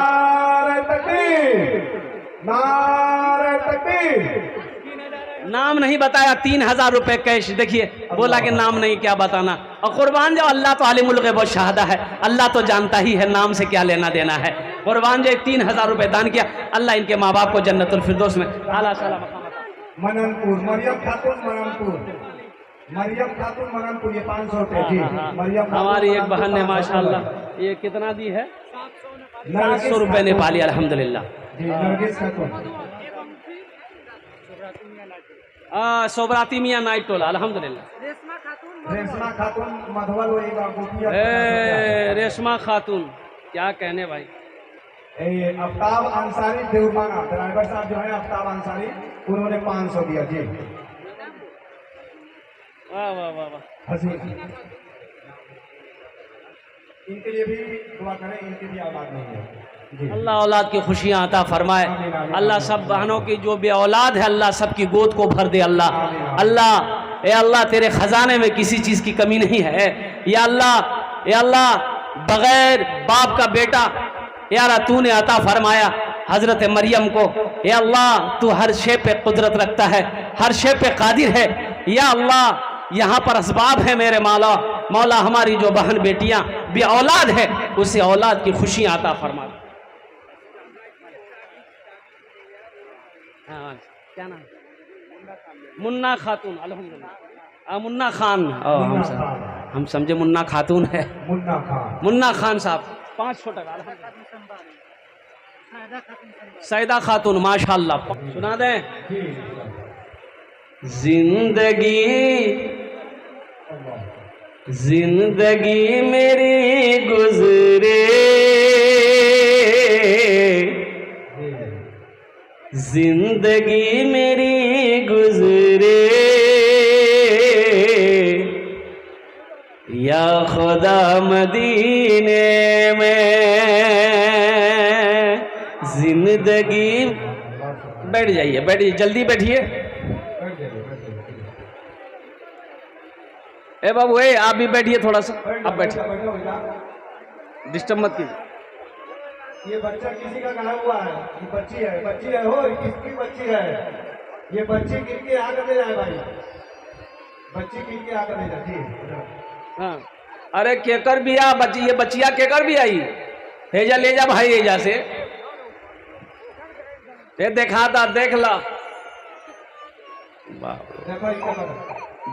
A: नाम नहीं बताया, 3000 रुपए कैश। देखिए बोला कि नाम नहीं क्या बताना। और कुर्बान जाओ, अल्लाह तो आलिमुल गैब व शहादा है, अल्लाह तो जानता ही है, नाम से क्या लेना देना है। कुर्बान जाए 3000 रुपए दान किया। अल्लाह इनके माँ बाप को जन्नतुल फिरदौस में आला साला मकाम।
B: मननपुर मरियम खातून मननपुर ये 500 रुपए जी। मरियम
A: हमारी एक बहन ने माशाल्लाह ये कितना दी है? 700 रुपए नेपाली अल्हम्दुलिल्लाह। सोबराती मियाँ नाइट टोला, अल्हम्दुलिल्लाह।
B: रेशमा खातून मधुबल वही गोपिया
A: रेशमा खातून, क्या कहने भाई।
B: आफ्ताब अंसारी देवमाना, ड्राइवर साहब जो है आफ्ताब अंसारी, उन्होंने 500 दिया जी।
A: वाह वाह वाह वाह।
B: हसीना, इनके लिए भी दुआ करें, इनकी भी औलाद नहीं है जी।
A: अल्लाह औलाद की खुशियाँ अता फरमाए। अल्लाह सब बहनों की जो बे औलाद है, अल्लाह सबकी गोद को भर दे। अल्लाह अल्लाह ए अल्लाह तेरे खजाने में किसी चीज़ की कमी नहीं है। या अल्लाह बगैर बाप का बेटा यारा तूने अता फरमाया हजरत मरियम को। या अल्लाह तू हर शे पे कुदरत रखता है, हर शे पे कादिर है। या अल्लाह यहाँ पर असबाब है मेरे मौला हमारी जो बहन बेटियाँ बे औलाद है, उसे औलाद की खुशियाँ अता फरमा। हाँ, क्या नाम? मुन्ना खातून, अल्हम्दुलिल्लाह। मुन्ना खान, हम समझे मुन्ना खातून है। मुन्ना खान साहब 500 टका। सैदा खातून माशाल्लाह, सुना दें। जिंदगी मेरी गुजरे, जिंदगी मेरी गुजरे, या खुदा मदीने में जिंदगी। बैठ जाइए, जल्दी बैठिए। ए बाबू ए आप भी बैठिए थोड़ा सा, आप बैठिए, डिस्टर्ब मत कीजिए।
B: ये बच्चा किसी का कहा हुआ है, ये बच्ची है हो, किसकी बच्ची है? ये बच्ची किसके आकर ले जाए भाई, बच्ची किसके आकर ले जाए।
A: हाँ, अरे केकर भी आ बच्ची, ये बच्चिया केकर भी आई, हेजा ले जा भाई, हेजा से ये देखा था, देख ला।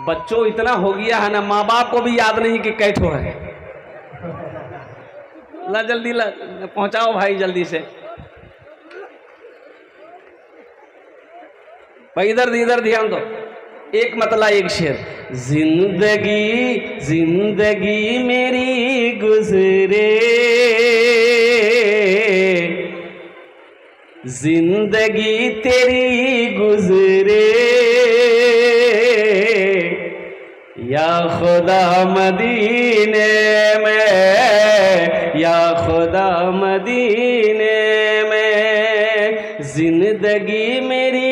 A: बच्चों इतना हो गया है ना, माँ बाप को भी याद नहीं कि कैठो है। ला जल्दी ला पहुंचाओ भाई जल्दी से भाई, इधर ध्यान दो। एक मतला एक शेर। जिंदगी मेरी गुजरे, जिंदगी तेरी गुजरे, या खुदा मदीने में, या खुदा मदीने में जिंदगी मेरी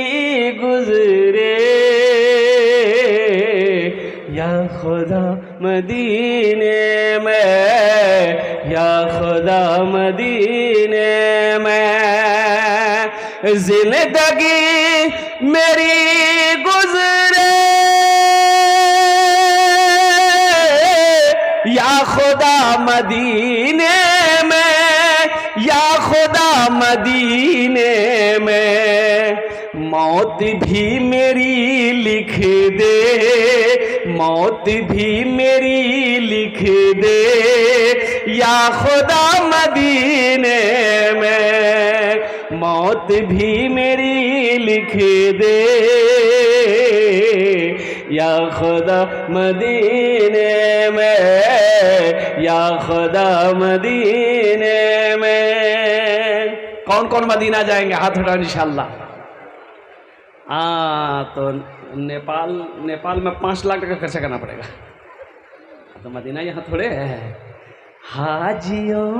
A: गुजरे, या खुदा मदीने में, या खुदा मदीने में जिंदगी मेरी गुजरे, या खुदा मदीने में, या खुदा मदीने में मौत भी मेरी लिख दे, मौत भी मेरी लिख दे, या खुदा मदीने में मौत भी मेरी लिख दे, या खुदा मदीने में, या खुदा मदीने में। कौन कौन मदीना जाएंगे हाथ उठाओ इंशाल्लाह। तो नेपाल में 5 लाख टका खर्चा करना पड़ेगा, तो मदीना यहाँ थोड़े है। हाजियों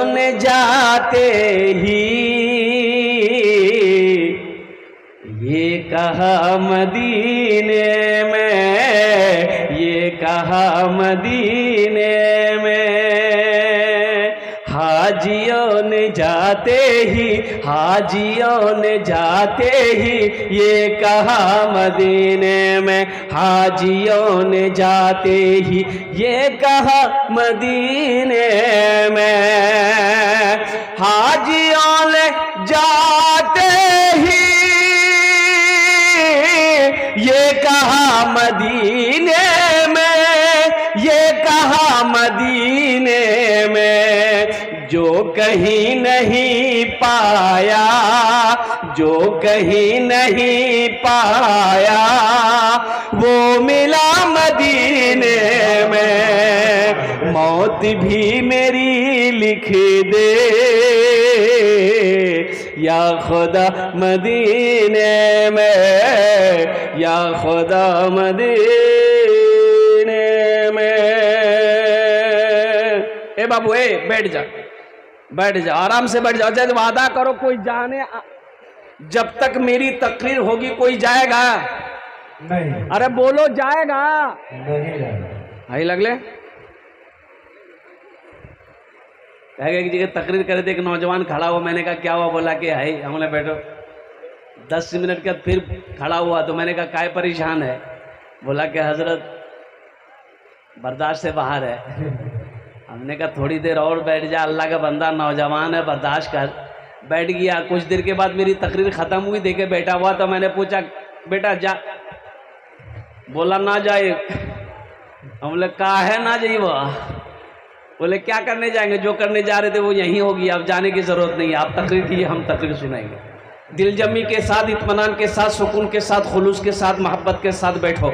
A: ने जाते ही ये कहा मदीने में, ये कहा मदीने में। हाजियों ने जाते ही, हाजियों ने जाते ही ये कहा मदीने में, हाजियों ने जाते ही ये कहा मदीने में। हाजियों ने जाते ही ये कहा मदीने में, ये कहा मदीने में। जो कहीं नहीं पाया, जो कहीं नहीं पाया वो मिला मदीने में, मौत भी मेरी लिख दे या खुदा मदीने में, या खुदा मदीने में। ए बाबू ए बैठ जा, बैठ जा, आराम से बैठ जाओ। जब वादा करो कोई जाने, जब तक मेरी तकरीर होगी कोई जाएगा
B: नहीं,
A: अरे बोलो जाएगा
B: नहीं जाएगा।
A: आई लगले कहेगा एक जगह तकरीर करे थे, एक नौजवान खड़ा हुआ, मैंने कहा क्या हुआ, बोला कि हाई हमने बैठो। 10 मिनट के बाद फिर खड़ा हुआ तो मैंने कहा काय परेशान है, बोला कि हजरत बर्दाश्त से बाहर है। हमने कहा थोड़ी देर और बैठ जा, अल्लाह का बंदा नौजवान है बर्दाश्त कर। बैठ गया, कुछ देर के बाद मेरी तकरीर खत्म हुई, देखे बैठा हुआ, तो मैंने पूछा बेटा जा, बोला ना जाए। हम बोले कहा है ना जाइए, बोले क्या करने जाएंगे, जो करने जा रहे थे वो यहीं होगी, आप जाने की जरूरत नहीं है, आप तकरीर कीजिए, हम तकरीर सुनाएंगे। दिलजमी के साथ, इत्मीनान के साथ, सुकून के साथ, खुलूस के साथ, मोहब्बत के साथ बैठो।